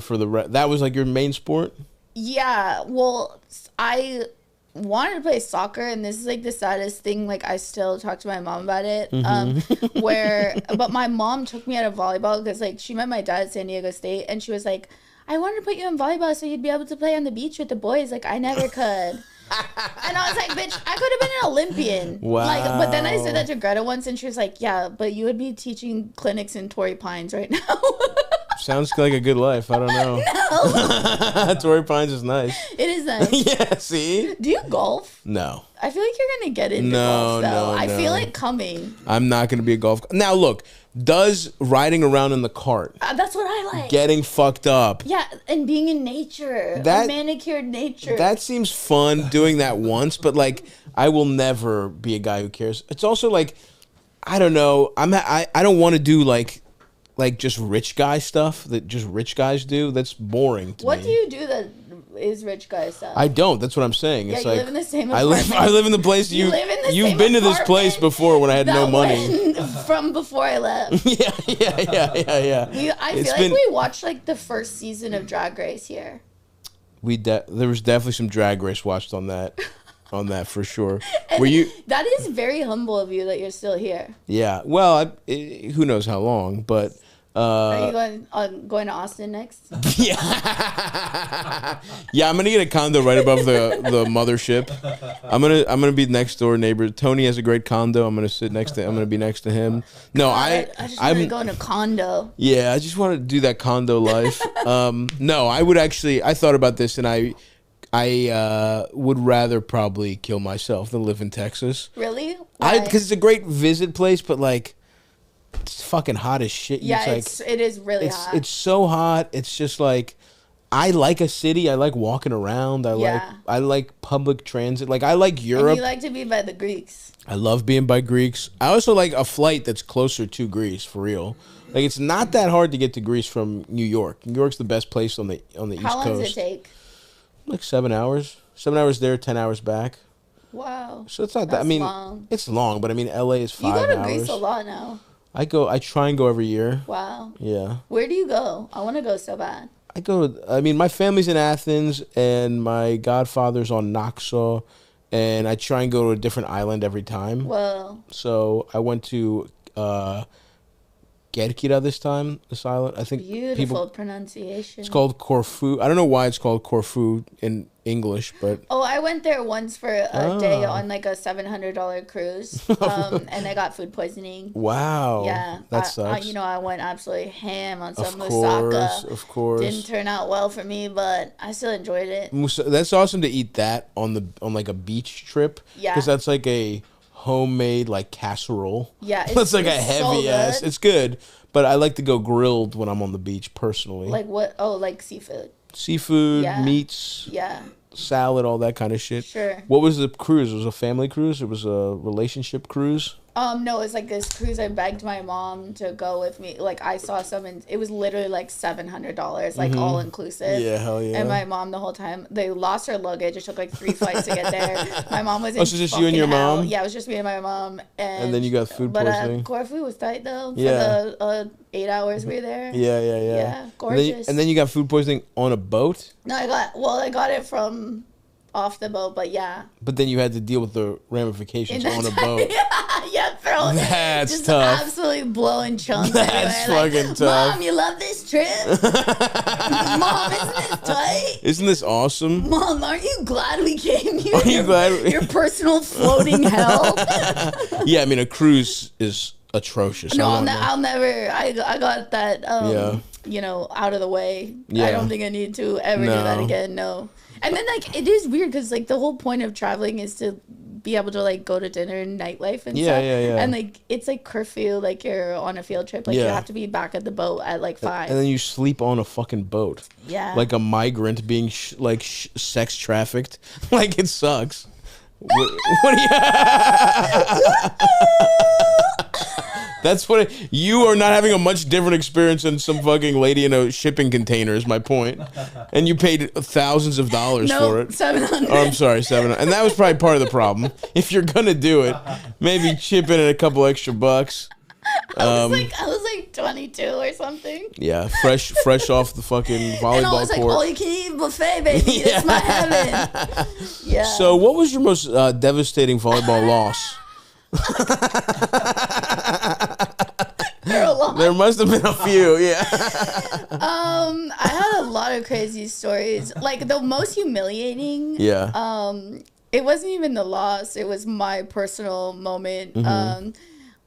that was like your main sport? Yeah. Well, I wanted to play soccer, and this is like the saddest thing. Like, I still talk to my mom about it. But my mom took me out of volleyball because like she met my dad at San Diego State, and she was like, I wanted to put you in volleyball so you'd be able to play on the beach with the boys. Like, I never could. And I was like, bitch, I could have been an Olympian. Wow. Like, but then I said that to Greta once, and she was like, yeah, but you would be teaching clinics in Torrey Pines right now. Sounds like a good life. I don't know. No. Torrey Pines is nice. It is nice. Yeah, see? Do you golf? No. I feel like you're going to get into golf, though. No. I feel it coming. I'm not going to be a golf. Now, look, does riding around in the cart. That's what I like. Getting fucked up. Yeah, and being in nature. Manicured nature. That seems fun doing that once, but like, I will never be a guy who cares. It's also like, I don't know. I don't want to do like just rich guy stuff that just rich guys do. That's boring to me. What do you do that is rich guy stuff? I don't. That's what I'm saying. Yeah, it's you like live in the same apartment. I live in the place you've been to this place before when I had no money. From before I left. Yeah. I feel like we watched like the first season of Drag Race here. There was definitely some Drag Race watched on that. On that for sure. That is very humble of you that you're still here. Yeah. Well, who knows how long, but are you going to Austin next? Yeah. Yeah, I'm gonna get a condo right above the mothership. I'm gonna be next door neighbor. Tony has a great condo. I'm gonna be next to him. No, I just want to go in a condo. Yeah, I just want to do that condo life. No, I thought about this, and I would rather probably kill myself than live in Texas. Really? Because it's a great visit place, but like, it's fucking hot as shit. Yeah, it is really hot. It's so hot. It's just like, I like a city. I like walking around. I like public transit. Like, I like Europe. And you like to be by the Greeks. I love being by Greeks. I also like a flight that's closer to Greece, for real. Like, it's not that hard to get to Greece from New York. New York's the best place on the East Coast. How long does it take? Like 7 hours. 7 hours there, 10 hours back. Wow. So it's not that. I mean, long. It's long, but I mean, LA is 5 hours. You go to Greece a lot now. I try and go every year. Wow. Yeah. Where do you go? I want to go so bad. My family's in Athens, and my godfather's on Naxos, and I try and go to a different island every time. Well. So I went to 𝐏𝐸𝐴 this island. I think beautiful pronunciation. It's called Corfu. I don't know why it's called Corfu in English, but I went there once for a day on like a $700 cruise, and I got food poisoning. Wow. Yeah, that sucks. I went absolutely ham on some moussaka. Of course. Didn't turn out well for me, but I still enjoyed it. That's awesome to eat that on like a beach trip. Yeah, because that's like a homemade like casserole. Yeah, it's like a heavy ass. It's good, but I like to go grilled when I'm on the beach personally. Like what? Oh, like seafood. Seafood, meats. Yeah. Salad, all that kind of shit. Sure. What was the cruise? It was a family cruise? It was a relationship cruise? No, it was like this cruise. I begged my mom to go with me. Like, I saw some, and it was literally like $700, like all inclusive. Yeah, hell yeah. And my mom the whole time, they lost her luggage. It took like 3 flights to get there. My mom was in so just you and your mom? Yeah, it was just me and my mom. And then you got food poisoning. But Corfu was tight though. Yeah. For the 8 hours we were there. Yeah. Yeah, gorgeous. And then you got food poisoning on a boat? No, I got it from off the boat, but yeah. But then you had to deal with the ramifications on a boat. Yeah, bro. That's just tough. Absolutely blowing chunks. That's fucking like, tough. Mom, you love this trip? Mom, isn't this tight? Isn't this awesome? Mom, aren't you glad we came here? Are you glad? Your personal floating hell. Yeah, I mean, a cruise is atrocious. No, I'll never. I got that. Out of the way. Yeah. I don't think I need to ever do that again. No. And then, like, it is weird because, like, the whole point of traveling is to be able to like go to dinner and nightlife and Yeah, stuff. yeah. And like it's like curfew, like you're on a field trip, like you have to be back at the boat at like 5. And then you sleep on a fucking boat. Yeah. Like a migrant being sex trafficked. Like it sucks. What do you? That's what you are not having a much different experience than some fucking lady in a shipping container. Is my point, and you paid thousands of dollars for it. $700. Oh, I'm sorry, $700, and that was probably part of the problem. If you're gonna do it, maybe chip in a couple extra bucks. I was like 22 or something. Yeah, fresh off the fucking volleyball And I was like, court. all you can eat buffet, baby. That's my heaven. Yeah. So, what was your most devastating volleyball loss? There must have been a few, yeah. I had a lot of crazy stories. Like the most humiliating. Yeah. It wasn't even the loss. It was my personal moment.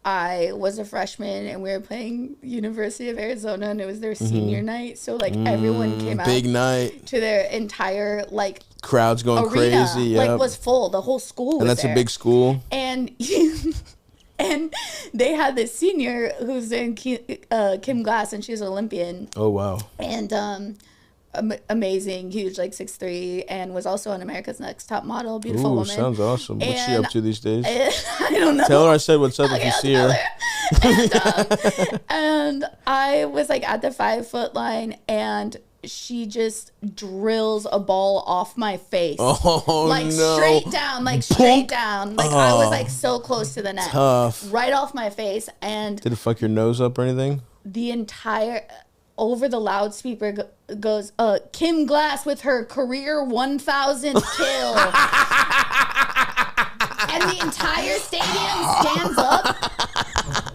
I was a freshman and we were playing University of Arizona and it was their senior night. So like everyone came out. Big night. To their entire like crowd's going arena, crazy. Yeah. Like was full. The whole school was And that's there. a big school. And and they had this senior who's in Kim Glass and she's an Olympian. Oh wow. And amazing, huge, like 6'3", and was also on America's Next Top Model. Beautiful woman. Sounds awesome. What's she up to these days? I don't know. Tell her I said what's up if you see her. And I was like at the 5-foot line, and she just drills a ball off my face. Oh like no! Straight down, like straight down. Like I was like so close to the net. Tough. Right off my face, and did it fuck your nose up or anything? The entire. Over the loudspeaker goes, Kim Glass with her career 1,000th kill. And the entire stadium stands up.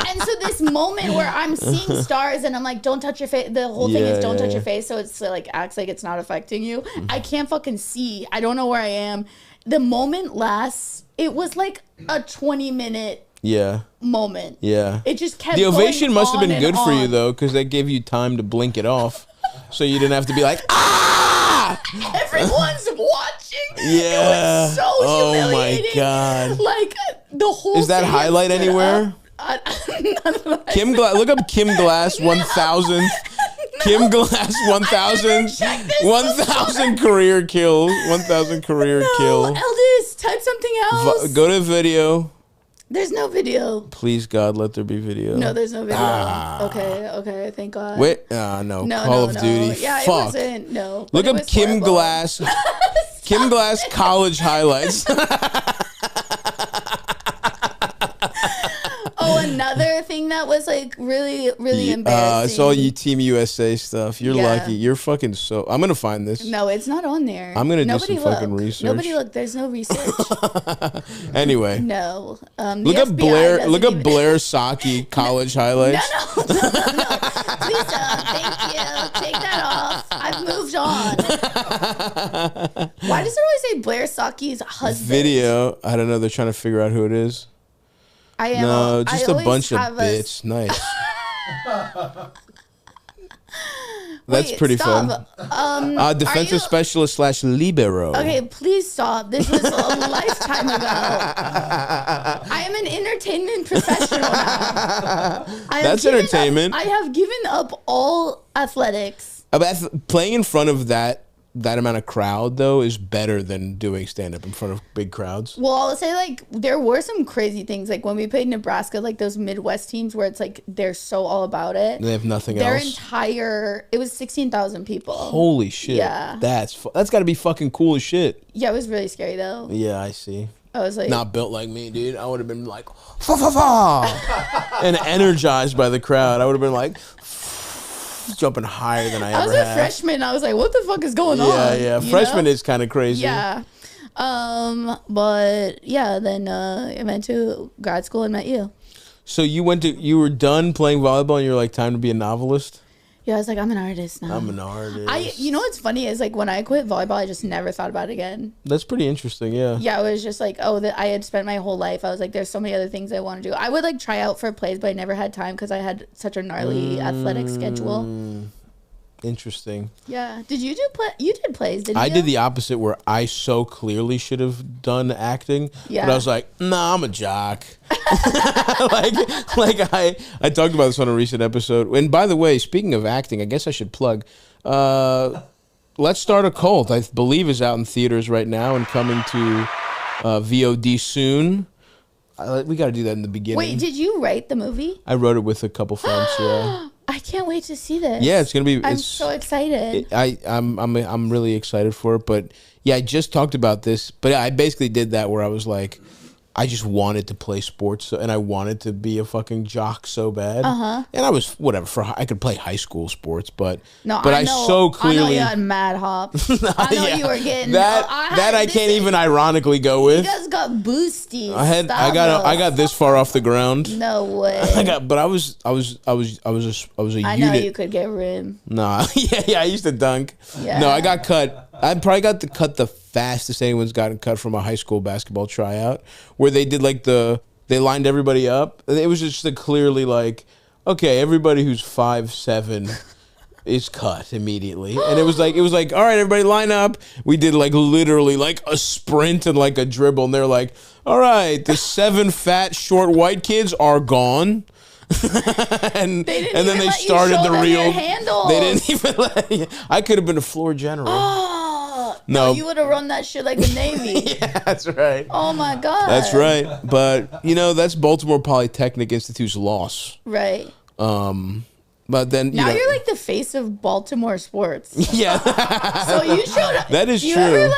And so this moment where I'm seeing stars and I'm like, don't touch your face. The whole thing is don't touch your face. So it's like, acts like it's not affecting you. I can't fucking see. I don't know where I am. The moment lasts, it was like a 20-minute moment. Yeah. It just kept going. The ovation must have been on good and for you on. though, because they gave you time to blink it off. So you didn't have to be like, ah! Everyone's watching. Yeah. It was so humiliating. Oh my God. Like the whole Is that thing highlight stood anywhere? Kim Glass, look up Kim Glass 1,000. Kim Glass 1,000 career kills. 1,000 career kill. Eldest, type something else. Go to video. There's no video. Please God, let there be video. No, there's no video. Okay, thank God. Wait, no. Call of Duty. Yeah, Fuck. it wasn't. No. Look up Kim Glass. Kim Glass college highlights. Oh, another thing that was like really, really embarrassing. It's all you Team USA stuff. You're lucky. You're fucking so. I'm gonna find this. No, it's not on there. I'm gonna do some fucking research. Nobody look. There's no research. Anyway. No. Look up Blair. Look up Blair Socci college highlights. No. Please don't. Thank you. Take that off. I've moved on. Why does it always say Blair Socci's husband? Video. I don't know. They're trying to figure out who it is. I am. No, just a bunch of bits. Nice. That's pretty fun. Defensive specialist / libero. Okay, please stop. This was a lifetime ago. I am an entertainment professional now. That's entertainment. I have given up all athletics. Playing in front of that amount of crowd though is better than doing stand-up in front of big crowds. Well, I'll say like there were some crazy things like when we played Nebraska, like those Midwest teams where it's like they're so all about it. They have nothing Their else. It was 16,000 people. Holy shit. Yeah. That's got to be fucking cool as shit. Yeah, it was really scary though. Yeah, I see. I was like not built like me, dude. I would have been like fa fa fa and energized by the crowd. I would have been like jumping higher than I ever was have. A freshman. I was like, what the fuck is going on? Yeah. Freshman is kind of crazy. Yeah. But yeah, then I went to grad school and met you. So you were done playing volleyball and you're like, time to be a novelist? Yeah, I was like, I'm an artist now. I'm an artist. You know what's funny is like when I quit volleyball, I just never thought about it again. That's pretty interesting, yeah. Yeah, it was just like, I had spent my whole life. I was like, there's so many other things I want to do. I would like try out for plays, but I never had time because I had such a gnarly athletic schedule. Interesting. Yeah. Did you do play? You did plays, didn't you? I did the opposite, where I so clearly should have done acting. Yeah. But I was like, nah, I'm a jock. I talked about this on a recent episode. And by the way, speaking of acting, I guess I should plug. Let's Start a Cult, I believe, is out in theaters right now and coming to VOD soon. We got to do that in the beginning. Wait, did you write the movie? I wrote it with a couple friends. Yeah. I can't wait to see this. Yeah, it's gonna be. I'm so excited. I'm really excited for it. But yeah, I just talked about this. But I basically did that where I was like, I just wanted to play sports, and I wanted to be a fucking jock so bad. And I was whatever I could play high school sports, but I so clearly I know you had mad hops. I know you were getting that. I can't even ironically go with. You guys got boosties. I got this far off the ground. No way. But I was a unit. I know you could get rim. Nah, yeah, I used to dunk. Yeah. No, I got cut. I probably got the cut the fastest anyone's gotten cut from a high school basketball tryout, where they did they lined everybody up. It was just clearly like, okay, everybody who's 5'7" is cut immediately, and it was like, all right, everybody line up. We did literally a sprint and a dribble, and they're like, all right, the 7 fat short white kids are gone. and then they started the real. They didn't even let you. I could have been a floor general. Oh no, you would have run that shit like the Navy. Yeah, that's right. Oh my god, that's right. But that's Baltimore Polytechnic Institute's loss. Right. But then now you're like the face of Baltimore sports. Yeah. So you should. That is true. Ever,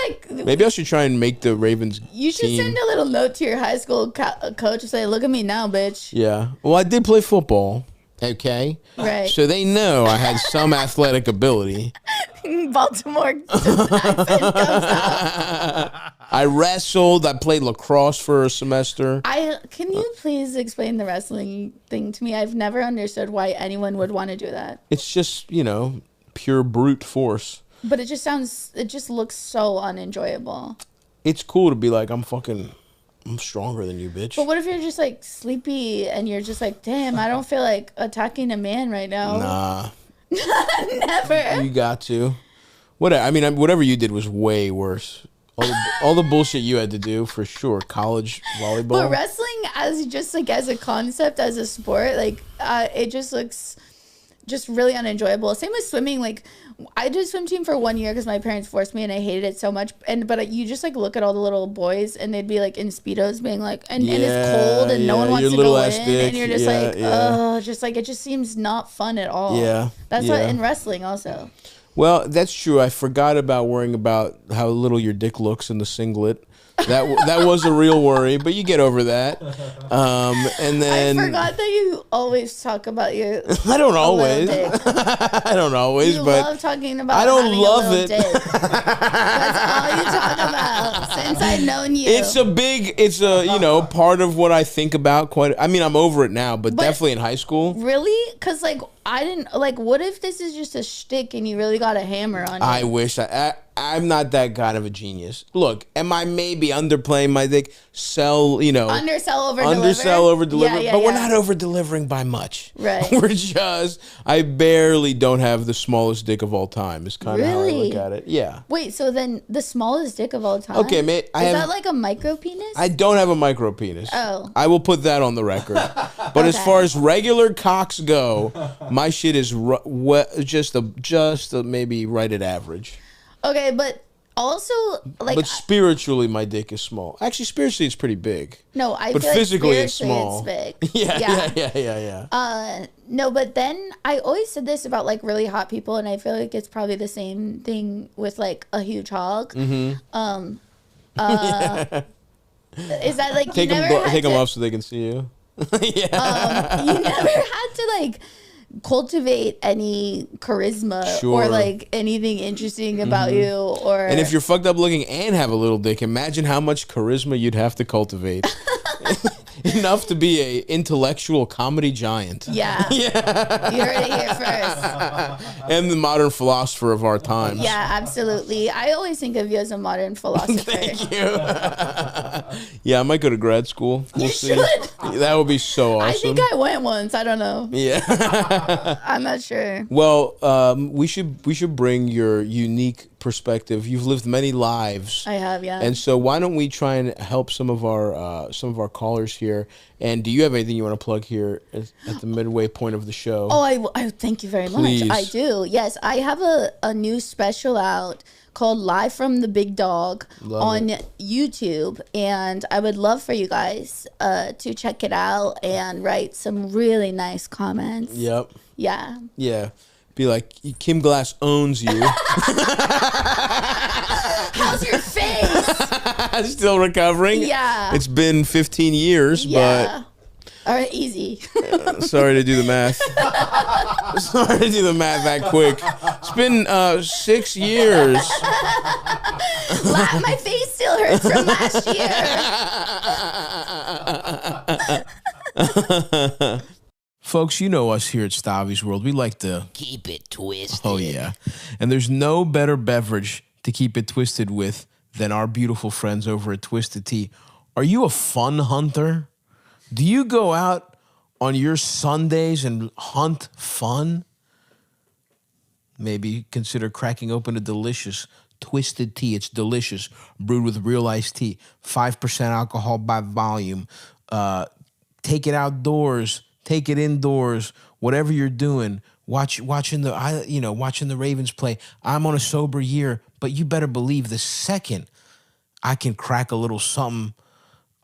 maybe I should try and make the Ravens. You should send a little note to your high school coach and say, "Look at me now, bitch." Yeah. Well, I did play football. Okay. Right. So they know I had some athletic ability. Baltimore accent comes out. I wrestled. I played lacrosse for a semester. Can you please explain the wrestling thing to me? I've never understood why anyone would want to do that. It's just, pure brute force. But it just looks so unenjoyable. It's cool to be like, I'm stronger than you, bitch. But what if you're just sleepy and you're just damn, I don't feel like attacking a man right now. Nah. Never. You got to. Whatever you did was way worse. All the bullshit you had to do, for sure. College volleyball. But wrestling as a concept, as a sport, it just looks just really unenjoyable. Same with swimming. I did swim team for 1 year because my parents forced me and I hated it so much. But you just look at all the little boys and they'd be in Speedos being and it's cold and no one wants to go in. And you're just it just seems not fun at all. Yeah. That's what in wrestling also. Well, that's true. I forgot about worrying about how little your dick looks in the singlet. That was a real worry, but you get over that. And then I forgot that you always talk about your. I don't always. I don't always, you but love talking about. I don't love it. Dick. That's all you talk about since I've known you. It's a part of what I think about quite. I mean, I'm over it now, but definitely in high school. Really? Because I didn't what if this is just a shtick and you really got a hammer on it? I wish I'm not that kind of a genius. Look, am I maybe underplaying my dick? Undersell, over deliver. Yeah, but we're not over delivering by much. Right. I barely don't have the smallest dick of all time. Is kind of how I look at it. Yeah. Wait, so then the smallest dick of all time? Okay, mate. Is that like a micro penis? I don't have a micro penis. Oh. I will put that on the record. But as far as regular cocks go, my shit is just maybe right at average. Okay, but also but spiritually, my dick is small. Actually, spiritually, it's pretty big. No, but physically, it's small. It's big. Yeah. No, but then I always said this about really hot people, and I feel like it's probably the same thing with a huge hog. Mm-hmm. Is that take them off so they can see you? Yeah. You never had to cultivate any charisma or anything interesting about you, or and if you're fucked up looking and have a little dick, imagine how much charisma you'd have to cultivate. Enough to be a intellectual comedy giant. Yeah. You heard it here first. and the modern philosopher of our times. Yeah, absolutely. I always think of you as a modern philosopher. Thank you. Yeah, I might go to grad school. We'll see. Should. That would be so awesome. I think I went once. I don't know. Yeah. I'm not sure. Well, we should bring your unique perspective. You've lived many lives. I have, yeah. And so why don't we try and help some of our callers here? And do you have anything you want to plug here at the midway point of the show? Oh, I thank you very Please. much. I do. Yes, I have a new special out called Live from the Big Dog on YouTube, and I would love for you guys to check it out and write some really nice comments. Yep. Yeah. Yeah. Be like, Kim Glass owns you. How's your face? Still recovering? Yeah. It's been 15 years, Yeah. All right, easy. but sorry to do the math. Sorry to do the math that quick. It's been 6 years. My face still hurts from last year. Folks, you know us here at Stavvy's World. We like to keep it twisted. Oh, yeah. And there's no better beverage to keep it twisted with than our beautiful friends over at Twisted Tea. Are you a fun hunter? Do you go out on your Sundays and hunt fun? Maybe consider cracking open a delicious Twisted Tea. It's delicious, brewed with real iced tea, 5% alcohol by volume. Take it outdoors, take it indoors, whatever you're doing. Watching the Ravens play. I'm on a sober year, but you better believe the second I can crack a little something,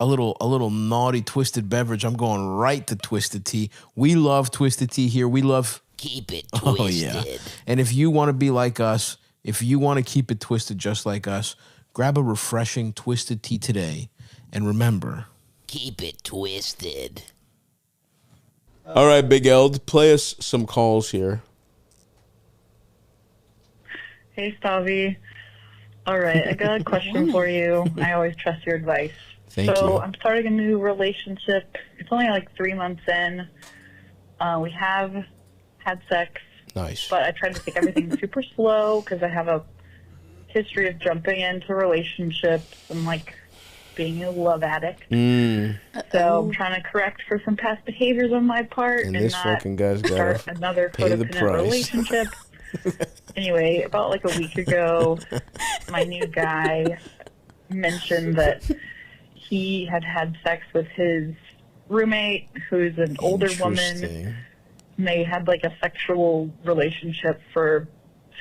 a little naughty twisted beverage, I'm going right to Twisted Tea. We love Twisted Tea here. We love keep it twisted. Oh, yeah. And if you want to be like us, if you want to keep it twisted just like us, grab a refreshing Twisted Tea today. And remember, keep it twisted. All right, Big Eld, play us some calls here. Hey, Stavvy. All right, I got a question for you. I always trust your advice. Thank you. I'm starting a new relationship. It's only like 3 months in. We have had sex. Nice. But I tried to take everything super slow because I have a history of jumping into relationships and like being a love addict. So I'm trying to correct for some past behaviors on my part And and this not fucking guy's start gotta another pay the codependent price. relationship. Anyway, about like a week ago, my new guy mentioned that he had had sex with his roommate, who's an older woman. Interesting. And they had like a sexual relationship for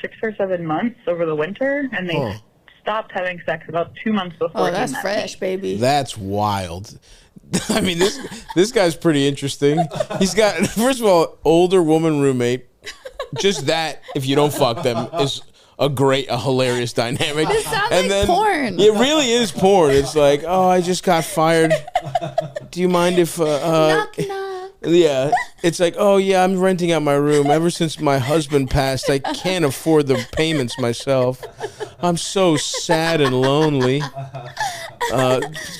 6 or 7 months over the winter, and they stopped having sex about 2 months before. Oh, that's fresh, baby. That's wild. I mean, this guy's pretty interesting. He's got, first of all, older woman roommate. Just that, if you don't fuck them, is a hilarious dynamic. This sounds like porn. It really is porn. It's like, oh, I just got fired. Do you mind if... knock, knock. Yeah. It's like, oh, yeah, I'm renting out my room. Ever since my husband passed, I can't afford the payments myself. I'm so sad and lonely.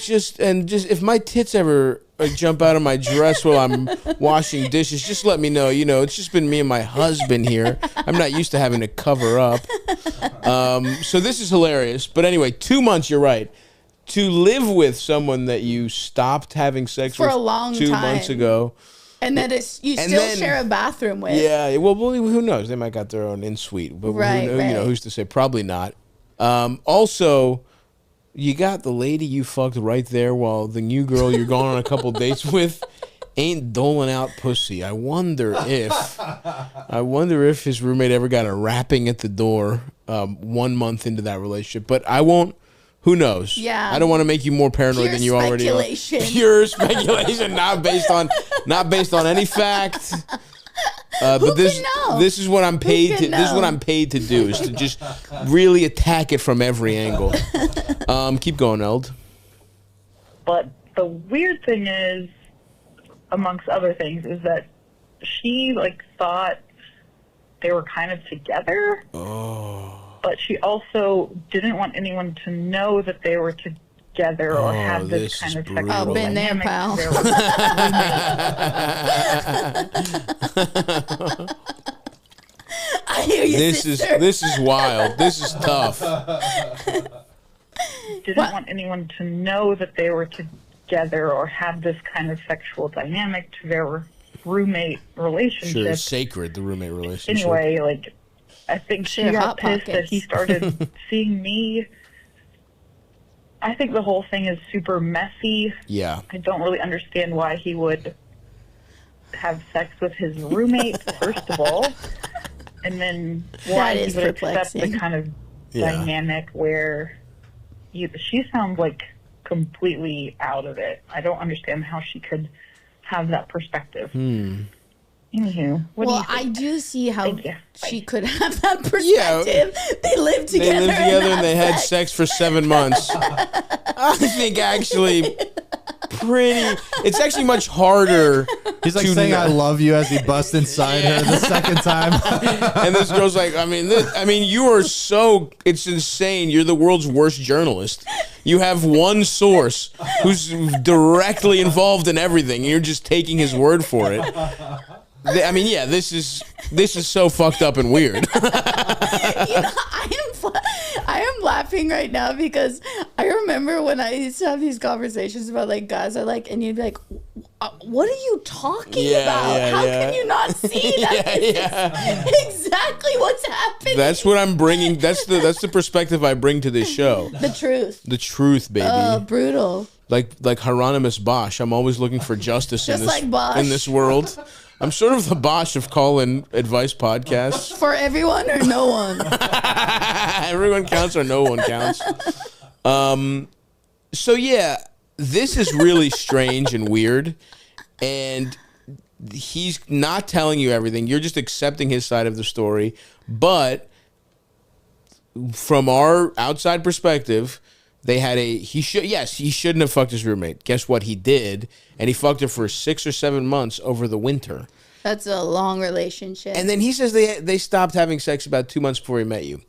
Just if my tits ever jump out of my dress while I'm washing dishes, just let me know. You know, it's just been me and my husband here. I'm not used to having to cover up. So this is hilarious. But anyway, 2 months, you're right. To live with someone that you stopped having sex For with a long 2 time. months ago. And then you still share a bathroom with. Yeah, well, who knows? They might got their own in-suite. But Right. You know, who's to say? Probably not. Also, you got the lady you fucked right there while the new girl you're going on a couple dates with ain't doling out pussy. I wonder if his roommate ever got a rapping at the door 1 month into that relationship. But I won't. Who knows? Yeah. I don't want to make you more paranoid than you already are. Pure speculation, not based on any fact. But this is what I'm paid to. This is what I'm paid to do, is to just really attack it from every angle. Keep going, Eld. But the weird thing is, amongst other things, is that she like thought they were kind of together. Oh. But she also didn't want anyone to know that they were together or have this kind of sexual Oh, been there, dynamic. pal. hear you, This is wild. This is tough. Didn't want anyone to know that they were together or have this kind of sexual dynamic to their roommate relationship. Sure, sacred, the roommate relationship. Anyway, like, I think she got pissed that he started seeing me. I think the whole thing is super messy. Yeah. I don't really understand why he would have sex with his roommate, first of all. And then why he would accept the kind of dynamic where she sounds like completely out of it. I don't understand how she could have that perspective. Anywho, I do see how she could have that perspective. They lived together. And they had sex for 7 months. I think actually it's actually much harder. He's like saying I love you as he busts inside her the second time. And this girl's like, I mean, you are it's insane. You're the world's worst journalist. You have one source who's directly involved in everything. And you're just taking his word for it. I mean, yeah, this is so fucked up and weird. I am laughing right now because I remember when I used to have these conversations about like guys I like, and you'd be like, "What are you talking about? How can you not see that? Exactly what's happening." That's what I'm bringing. That's the perspective I bring to this show. The truth, baby. Brutal. Like Hieronymus Bosch. I'm always looking for justice in this world. I'm sort of the Bosch of call-in advice podcasts. For everyone or no one? Everyone counts or no one counts. So yeah, this is really strange and weird. And he's not telling you everything. You're just accepting his side of the story. But from our outside perspective, they had he shouldn't have fucked his roommate. Guess what? He did. And he fucked her for 6 or 7 months over the winter. That's a long relationship. And then he says they stopped having sex about 2 months before he met you.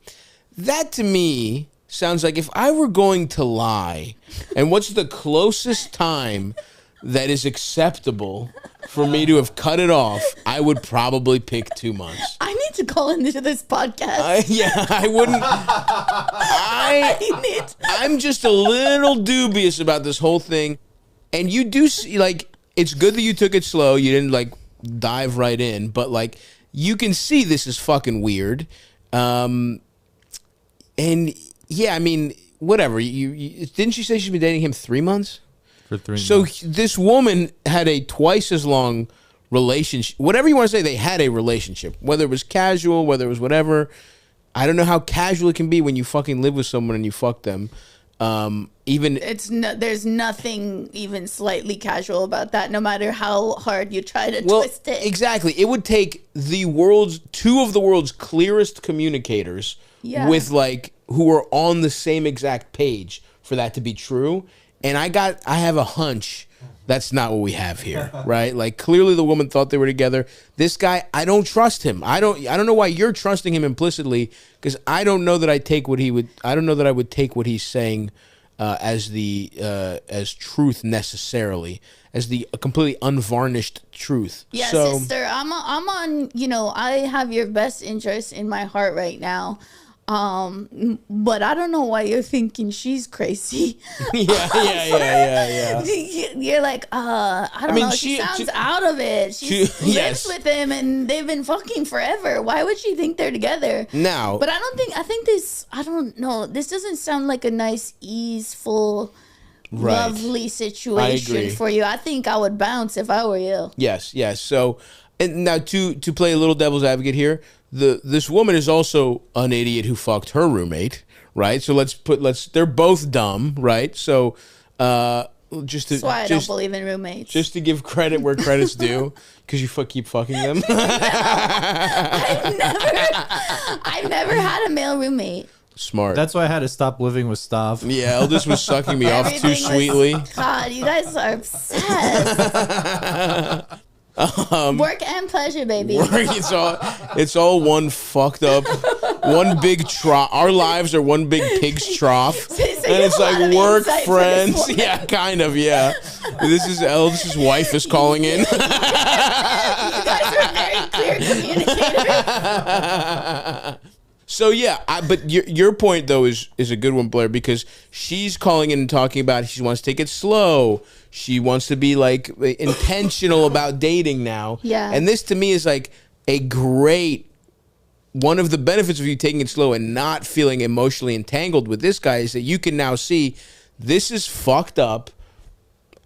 That to me sounds like if I were going to lie, and what's the closest time that is acceptable for me to have cut it off, I would probably pick 2 months. I need to call into this podcast. I wouldn't. I'm just a little dubious about this whole thing. And you do see, like, it's good that you took it slow. You didn't, like, dive right in. But, like, you can see this is fucking weird. And, yeah, I mean, whatever. Didn't you say she's been dating him 3 months? For 3 months. So this woman had a twice as long relationship. Whatever you want to say, they had a relationship. Whether it was casual, whether it was whatever. I don't know how casual it can be when you fucking live with someone and you fuck them. There's nothing even slightly casual about that, no matter how hard you try to twist it. Exactly. It would take two of the world's clearest communicators with like who are on the same exact page for that to be true. And I have a hunch that's not what we have here, right? Like clearly the woman thought they were together. This guy, I don't trust him. I don't know why you're trusting him implicitly, because I don't know that I would take what he's saying as truth necessarily, as the completely unvarnished truth. Yeah, sister, I'm on, I have your best interest in my heart right now. But I don't know why you're thinking she's crazy. Yeah. You're like, I don't know. She sounds out of it. She lives with him and they've been fucking forever. Why would she think they're together? Now. But I don't know. This doesn't sound like a nice, easeful, lovely situation for you. I think I would bounce if I were you. Yes. So, and now to play a little devil's advocate here, this woman is also an idiot who fucked her roommate, right? So they're both dumb, right? So that's why I don't believe in roommates. Just to give credit where credit's due, because you keep fucking them. I've never had a male roommate. Smart. That's why I had to stop living with Stav. Yeah, Eldest was sucking me off too sweetly. God, you guys are obsessed. Work and pleasure, baby. It's all one fucked up, one big trough. Our lives are one big pig's trough, and it's like work, friends. Yeah, kind of. Yeah. This is Eldest's wife is calling in. You guys are very clear communicator. So yeah, but your point though is a good one, Blair, because she's calling in and talking about she wants to take it slow. She wants to be like intentional about dating now. Yeah. And this to me is like a great one of the benefits of you taking it slow and not feeling emotionally entangled with this guy is that you can now see this is fucked up.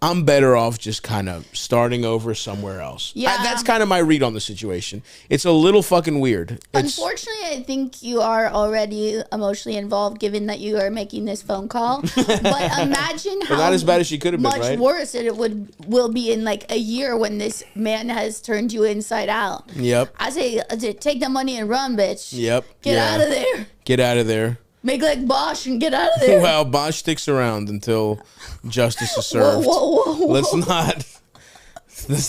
I'm better off just kind of starting over somewhere else. Yeah. That's kind of my read on the situation. It's a little fucking weird. Unfortunately, I think you are already emotionally involved given that you are making this phone call. But imagine how not as bad as she could have been, much right? worse it will be in like a year when this man has turned you inside out. Yep. I say, take the money and run, bitch. Yep. Get out of there. Get out of there. Make like Bosch and get out of there. Well, Bosch sticks around until justice is served. Whoa. Let's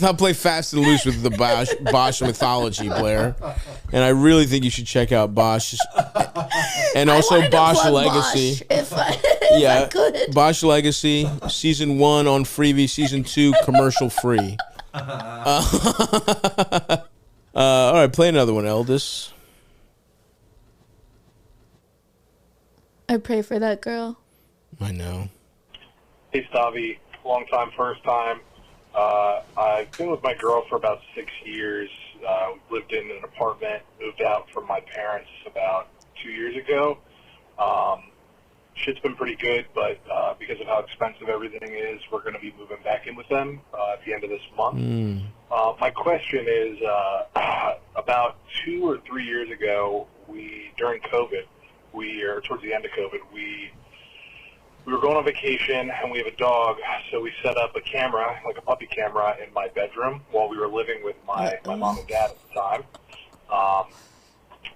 not play fast and loose with the Bosch mythology, Blair. And I really think you should check out Bosch and also Bosch Legacy. If I could. Bosch Legacy season 1 on Freebie, season 2 commercial free. All right, play another one, Eldest. I pray for that girl. I know. Hey, Stavi. Long time, first time. I've been with my girl for about 6 years. Lived in an apartment, moved out from my parents about 2 years ago. Shit's been pretty good, but because of how expensive everything is, we're going to be moving back in with them at the end of this month. My question is, about 2 or 3 years ago, during COVID, towards the end of COVID, we were going on vacation, and we have a dog, so we set up a camera, like a puppy camera, in my bedroom while we were living with my mom and dad at the time.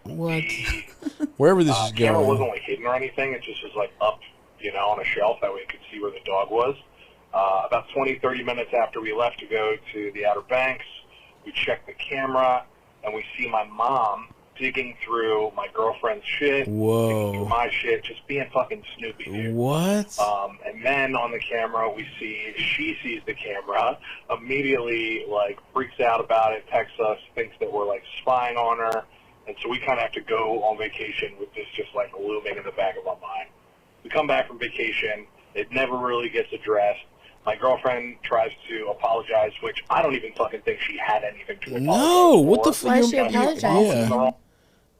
What? Wherever this is The camera going. wasn't like hidden or anything. It just was like up, on a shelf. That way you could see where the dog was. About 20, 30 minutes after we left to go to the Outer Banks, we checked the camera, and we see my mom digging through my girlfriend's shit, digging through my shit, just being fucking snoopy, dude. What? And then on the camera, she sees the camera, immediately, like, freaks out about it, texts us, thinks that we're, like, spying on her, and so we kind of have to go on vacation with this just, like, looming in the back of our mind. We come back from vacation, it never really gets addressed. My girlfriend tries to apologize, which I don't even fucking think she had anything to apologize for. What the fuck? Why is she apologizing?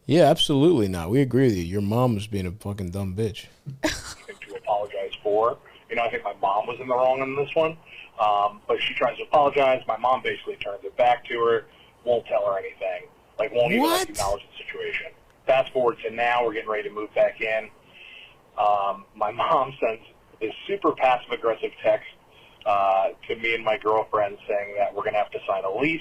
Yeah, absolutely not. We agree with you. Your mom was being a fucking dumb bitch. To apologize for. I think my mom was in the wrong on this one. But she tries to apologize. My mom basically turns it back to her, won't tell her anything. Like, won't even acknowledge the situation. Fast forward to now, we're getting ready to move back in. My mom sends this super passive-aggressive text to me and my girlfriend saying that we're going to have to sign a lease.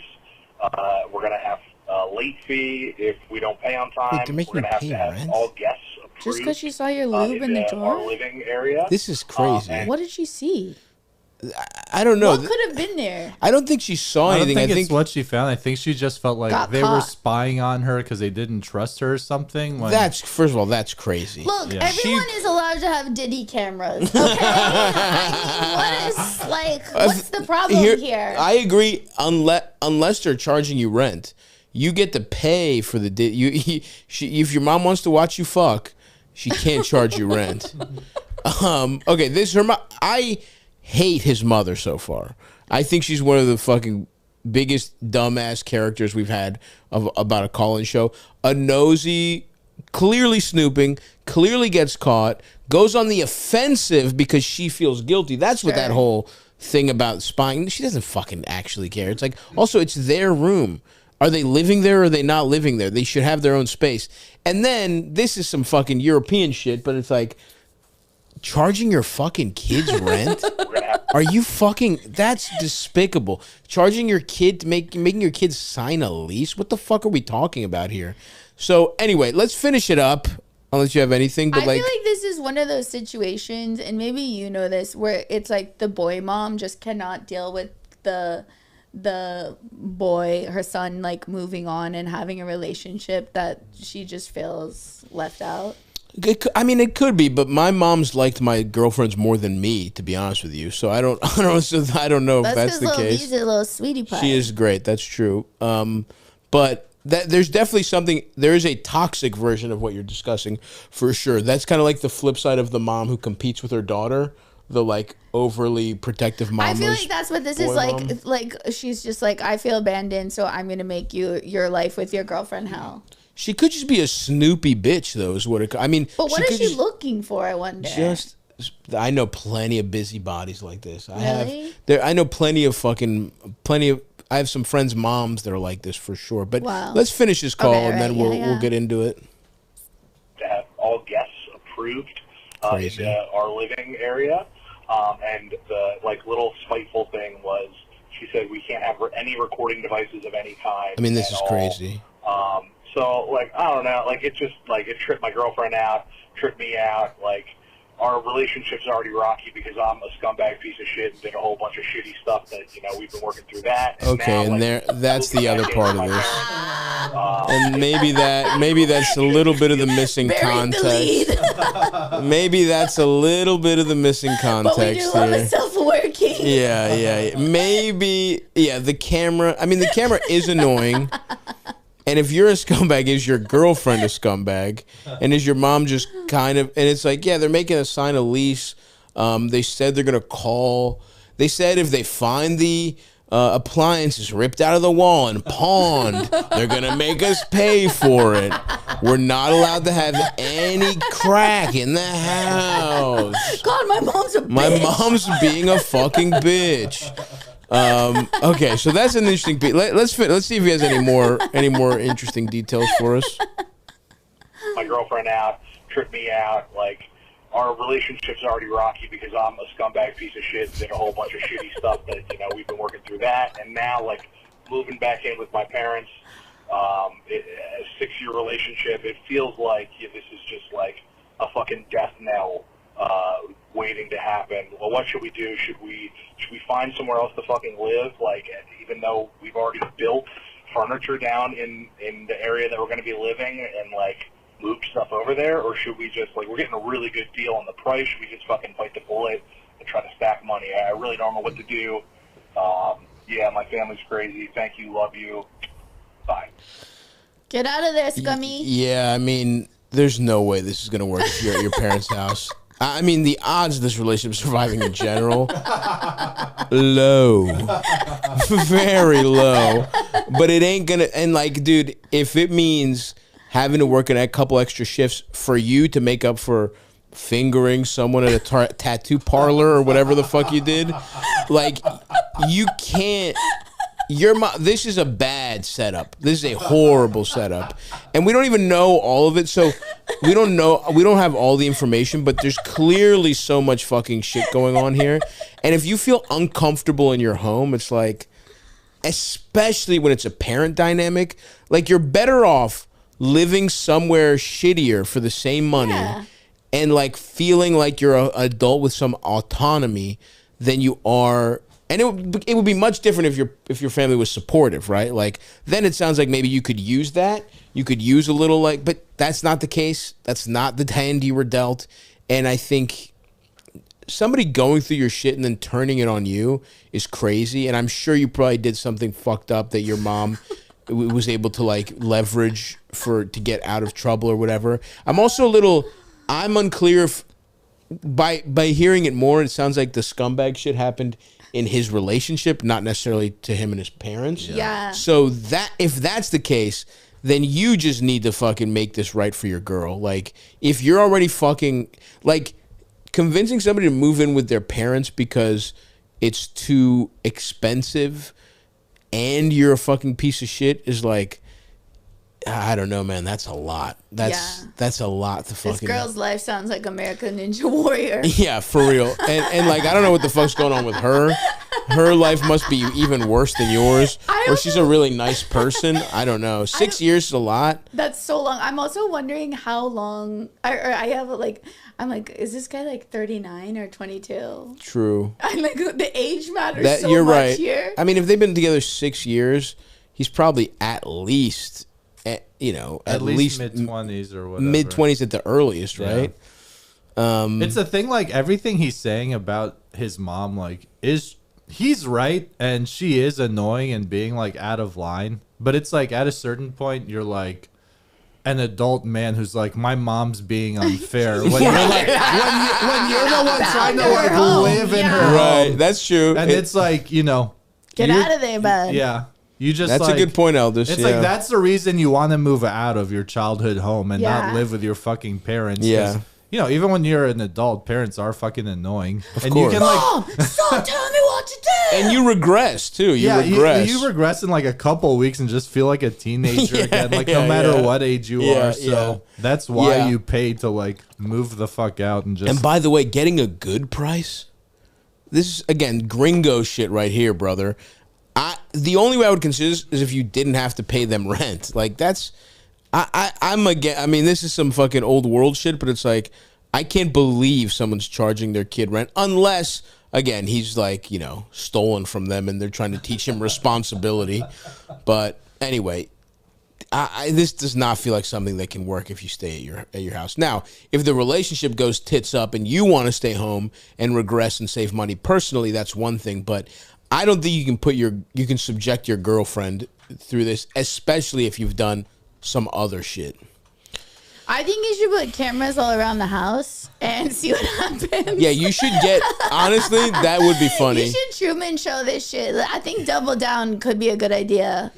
We're going to have a late fee if we don't pay on time. Wait, we're going to have all guests approved. Just because she saw your lube in the drawer? Our living area. This is crazy. What did she see? I don't know. What could have been there? I don't think she saw anything. I think it's what she found. I think she just felt like they were spying on her because they didn't trust her or something. First of all, that's crazy. Look, everyone is allowed to have Diddy cameras. Okay, what's the problem here? I agree. Unless they're charging you rent, you get to pay for the if your mom wants to watch you fuck, she can't charge you rent. Okay, this is her mom. I hate his mother so far. I think she's one of the fucking biggest dumbass characters we've had about a call-in show. A nosy, clearly snooping, clearly gets caught, goes on the offensive because she feels guilty. That's what that whole thing about spying. She doesn't fucking actually care. It's like, also, it's their room. Are they living there or are they not living there? They should have their own space. And then, this is some fucking European shit, but it's like, charging your fucking kids rent? Are you fucking... That's despicable. Charging your kid, making your kids sign a lease? What the fuck are we talking about here? So, anyway, let's finish it up. Unless you have anything, but I feel like this is one of those situations, and maybe you know this, where it's like the boy mom just cannot deal with the boy, her son, like moving on and having a relationship that she just feels left out. I mean, it could be, but my mom's liked my girlfriends more than me, to be honest with you. So I don't know if that's the case. She's a little sweetie pie. She is great. That's true. But that there's definitely something. There is a toxic version of what you're discussing for sure. That's kind of like the flip side of the mom who competes with her daughter. The like overly protective mom. I feel like that's what this is like. Like she's just like, I feel abandoned, so I'm gonna make your life with your girlfriend hell. She could just be a snoopy bitch, though. Is what it. I mean, but what is she looking for? I wonder. I know plenty of busybodies like this. Really? I know plenty of. I have some friends' moms that are like this for sure. But let's finish this call and then we'll get into it. To have all guests approved in our living area. And the like little spiteful thing was, she said we can't have any recording devices of any kind. I mean, this is crazy. So like I don't know, like it just like it tripped my girlfriend out, tripped me out. Like our relationship's already rocky because I'm a scumbag piece of shit and did a whole bunch of shitty stuff that we've been working through that. And okay, now, and that's the other part of this. And maybe that's a little bit of the missing context. Maybe that's a little bit of the missing context. But we do love a self-working. Yeah. Maybe, the camera. I mean, the camera is annoying. And if you're a scumbag, is your girlfriend a scumbag? And is your mom just kind of... And it's like, they're making us sign a lease. They said they're going to call. They said if they find the appliances ripped out of the wall and pawned, they're going to make us pay for it. We're not allowed to have any crack in the house. God, my mom's a bitch. My mom's being a fucking bitch. Okay, so that's an interesting piece. Let's see if he has any more interesting details for us. My girlfriend out, tripped me out. Like our relationship's already rocky because I'm a scumbag piece of shit and did a whole bunch of shitty stuff that we've been working through that. And now like moving back in with my parents, a 6-year relationship. It feels like this is just like a fucking death knell waiting to happen. Well, what should we do? Should we find somewhere else to fucking live? Like, even though we've already built furniture down in the area that we're going to be living and like move stuff over there, or should we just like, we're getting a really good deal on the price? Should we just fucking bite the bullet and try to stack money? I really don't know what to do. My family's crazy. Thank you. Love you. Bye. Get out of there, scummy. Yeah, I mean, there's no way this is going to work if you're at your parents' house. I mean, the odds of this relationship surviving in general, low. Very low. But it ain't gonna, and like, dude, if it means having to work a couple extra shifts for you to make up for fingering someone at a tattoo parlor or whatever the fuck you did, like, you can't. This is a bad setup. This is a horrible setup. And we don't even know all of it, so we don't have all the information, but there's clearly so much fucking shit going on here. And if you feel uncomfortable in your home, it's like, especially when it's a parent dynamic, like you're better off living somewhere shittier for the same money and like feeling like you're an adult with some autonomy than you are. And it would be much different if your family was supportive, right? Like, then it sounds like maybe you could use that. You could use a little, like, but that's not the case. That's not the hand you were dealt. And I think somebody going through your shit and then turning it on you is crazy. And I'm sure you probably did something fucked up that your mom was able to like leverage to get out of trouble or whatever. I'm unclear if by hearing it more, it sounds like the scumbag shit happened in his relationship, not necessarily to him and his parents. Yeah. So that if that's the case, then you just need to fucking make this right for your girl. Like, if you're already fucking, like, convincing somebody to move in with their parents because it's too expensive and you're a fucking piece of shit is like, I don't know, man. That's a lot. That's a lot to fucking. This girl's life sounds like American Ninja Warrior. Yeah, for real. And like, I don't know what the fuck's going on with her. Her life must be even worse than yours. Or she's a really nice person. I don't know. 6 years is a lot. That's so long. I'm also wondering how long. I have like. I'm like, is this guy like 39 or 22? True. I'm like, the age matters so you're much right. here. I mean, if they've been together 6 years, he's probably at least. At least mid-20s or whatever. Mid-20s at the earliest, right? Yeah. It's the thing, like, everything he's saying about his mom, like, he's right, and she is annoying and being, like, out of line. But it's like at a certain point, you're like an adult man who's like, my mom's being unfair. When you're like, when you're the one trying to like live in her Right, home. that's true. And it's like, you know, Get out of there, bud. Yeah. You just That's like, a good point, Eldest. It's like that's the reason you want to move out of your childhood home and not live with your fucking parents. Yeah. You know, even when you're an adult, parents are fucking annoying. Of and course. you can like Mom, stop telling me what to do. And you regress too. You regress. You regress in like a couple of weeks and just feel like a teenager again. Like no matter what age you are. So that's why you pay to like move the fuck out and just. And by the way, getting a good price. This is again gringo shit right here, brother. The only way I would consider this is if you didn't have to pay them rent. Like that's, I'm again. I mean, this is some fucking old world shit, but it's like I can't believe someone's charging their kid rent unless, again, he's like, you know, stolen from them and they're trying to teach him responsibility. But anyway, this does not feel like something that can work if you stay at your house. Now, if the relationship goes tits up and you want to stay home and regress and save money personally, that's one thing. But I don't think you can subject your girlfriend through this, especially if you've done some other shit. I think you should put cameras all around the house and see what happens. Yeah, you should get, honestly, that would be funny. You should Truman Show this shit. I think Double Down could be a good idea.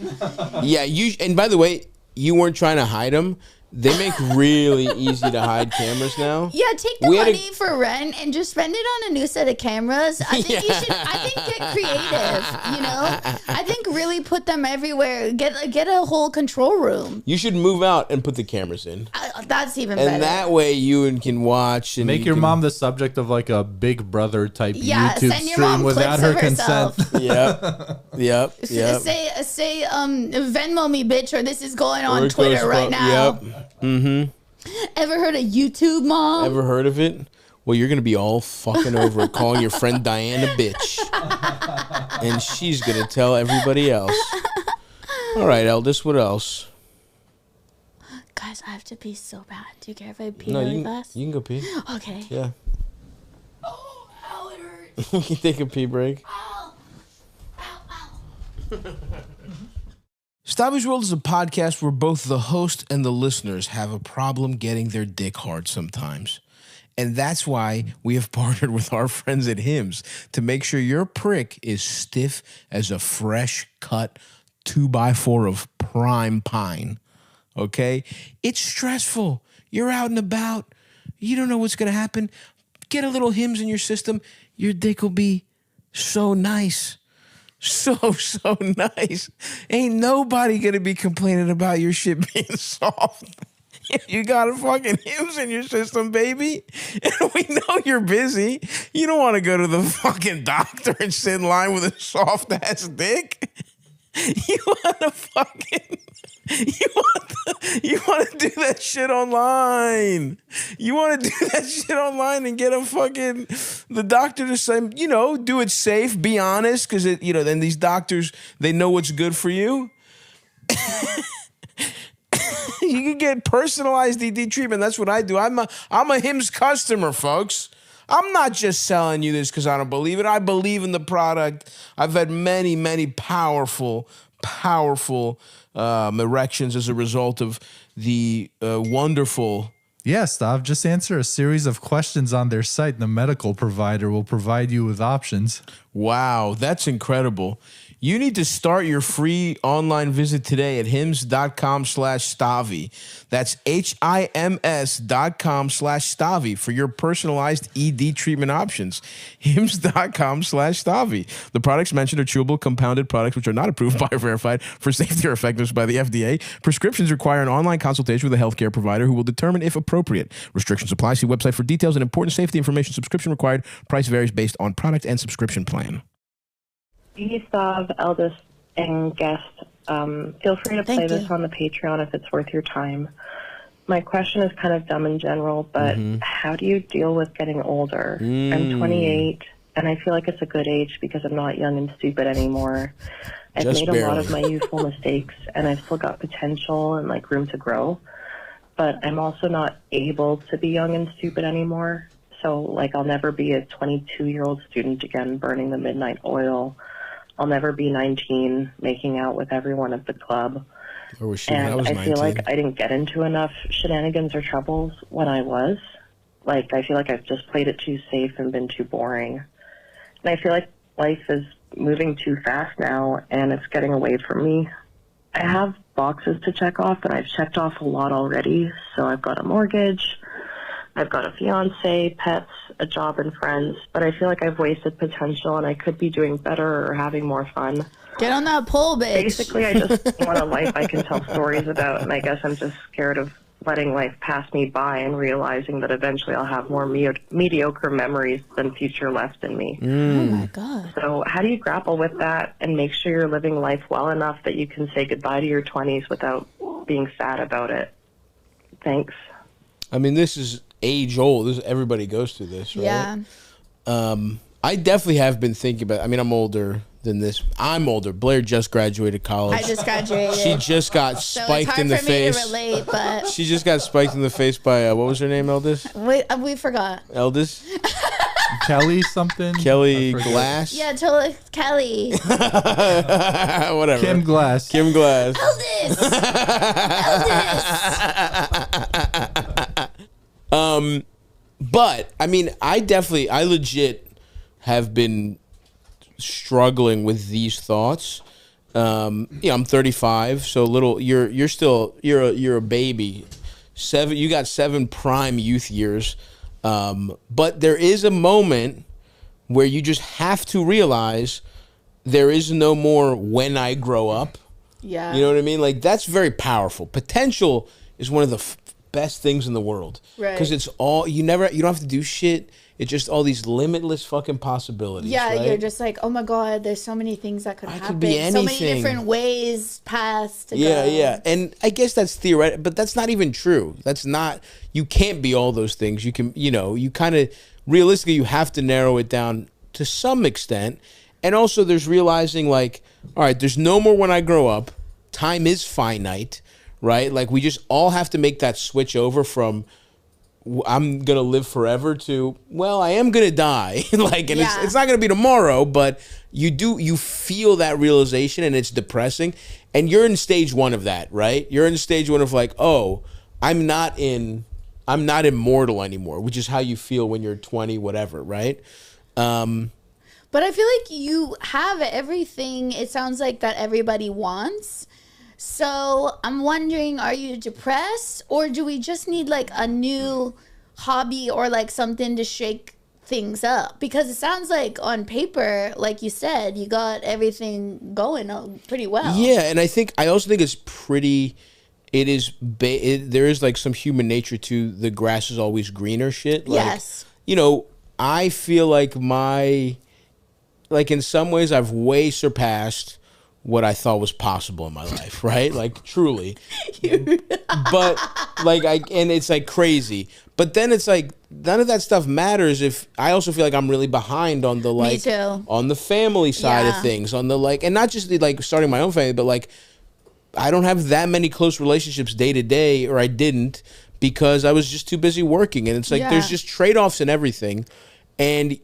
Yeah, and by the way, you weren't trying to hide them. They make really easy to hide cameras now. Yeah, take the money for rent and just spend it on a new set of cameras. I think you should. I think get creative. You know, I think really put them everywhere. Get a whole control room. You should move out and put the cameras in. That's even better. And that way you can watch and make your mom the subject of like a Big Brother type YouTube send your stream mom without her consent. Yep. Say Venmo me, bitch, or this is going on Twitter right now. Yep. Mm-hmm. Ever heard of YouTube, Mom? Ever heard of it? Well, you're gonna be all fucking over it, calling your friend Diane a bitch, and she's gonna tell everybody else. All right, Eldest, what else? Guys, I have to pee so bad. Do you care if I pee really fast? You can go pee. Okay. Yeah. Oh, ow, it hurts. You can take a pee break. Ow. Ow, ow. Stavi's World is a podcast where both the host and the listeners have a problem getting their dick hard sometimes. And that's why we have partnered with our friends at Hims to make sure your prick is stiff as a fresh cut 2x4 of prime pine. Okay? It's stressful. You're out and about. You don't know what's going to happen. Get a little Hims in your system. Your dick will be so nice. So nice. Ain't nobody gonna be complaining about your shit being soft. You got a fucking Hims in your system, baby. And we know you're busy. You don't want to go to the fucking doctor and sit in line with a soft ass dick. You want to fucking... You want to do that shit online. You want to do that shit online and get the doctor to say, you know, do it safe, be honest, because then these doctors, they know what's good for you. You can get personalized ED treatment. That's what I do. I'm a Hims customer, folks. I'm not just selling you this because I don't believe it. I believe in the product. I've had many powerful erections as a result of the wonderful... Yeah, Stav, just answer a series of questions on their site. The medical provider will provide you with options. Wow, that's incredible. You need to start your free online visit today at hims.com/Stavi. That's HIMS.com/Stavi for your personalized ED treatment options. hims.com/Stavi. The products mentioned are chewable, compounded products which are not approved by or verified for safety or effectiveness by the FDA. Prescriptions require an online consultation with a healthcare provider who will determine if appropriate. Restrictions apply. See website for details and important safety information. Subscription required. Price varies based on product and subscription plan. Stav, Eldest, and guest, feel free to play this on the Patreon if it's worth your time. My question is kind of dumb in general, but how do you deal with getting older? I'm 28, and I feel like it's a good age because I'm not young and stupid anymore. I've made a lot of my youthful mistakes, and I've still got potential and like room to grow, but I'm also not able to be young and stupid anymore. So like I'll never be a 22-year-old student again burning the midnight oil. I'll never be 19 making out with everyone at the club. Or was she when I And was I 19? feel like I didn't get into enough shenanigans or troubles when I was. Like, I feel like I've just played it too safe and been too boring. And I feel like life is moving too fast now, and it's getting away from me. I have boxes to check off, and I've checked off a lot already. So I've got a mortgage, I've got a fiance, pets, a job, and friends. But I feel like I've wasted potential, and I could be doing better or having more fun. Get on that pole, bitch. Basically, I just want a life I can tell stories about, and I guess I'm just scared of letting life pass me by and realizing that eventually I'll have more mediocre memories than future left in me. Oh my God. So how do you grapple with that and make sure you're living life well enough that you can say goodbye to your 20s without being sad about it? Thanks. I mean, this is age old. Everybody goes through this, right? Yeah. I definitely have been thinking about. I mean, I'm older than this. I'm older. Blair just graduated college. I just graduated. She just got spiked in the face. So it's hard for me to relate, but She just got spiked in the face by what was her name? Eldest. we forgot. Eldest. Kelly something. Kelly Glass. Yeah, totally, Kelly. Whatever. Kim Glass. Kim Glass. Elvis. But I mean, I legit have been struggling with these thoughts. I'm 35, so you're a baby. You got 7 prime youth years. But there is a moment where you just have to realize there is no more when I grow up. Yeah. You know what I mean? Like, that's very powerful. Potential is one of the best things in the world. Right. Because it's all, you don't have to do shit. It's just all these limitless fucking possibilities. Yeah, right? you're just like, oh my God, there's so many things that could happen. Could be So many anything. different ways paths to go. Yeah. And I guess that's theoretical, but that's not even true. You can't be all those things. You can, you kind of, realistically, you have to narrow it down to some extent. And also there's realizing like, all right, there's no more when I grow up. Time is finite, right? Like we just all have to make that switch over from I'm going to live forever to, well, I am going to die. Like, and it's not going to be tomorrow, but you feel that realization and it's depressing. And you're in stage 1 of that, right? You're in stage 1 of like, oh, I'm not immortal anymore, which is how you feel when you're 20, whatever, right? But I feel like you have everything, it sounds like, that everybody wants. So I'm wondering, are you depressed, or do we just need like a new hobby or like something to shake things up? Because it sounds like on paper, like you said, you got everything going pretty well. Yeah, and I also think it's pretty. There is like some human nature to the grass is always greener shit. Like, yes. I feel like in some ways I've way surpassed what I thought was possible in my life, right? Like truly. But and it's like crazy. But then it's like none of that stuff matters if I also feel like I'm really behind on the Me too. on the family side of things, on the and not just the starting my own family, but like I don't have that many close relationships day to day, or I didn't, because I was just too busy working. And it's like there's just trade-offs in everything. And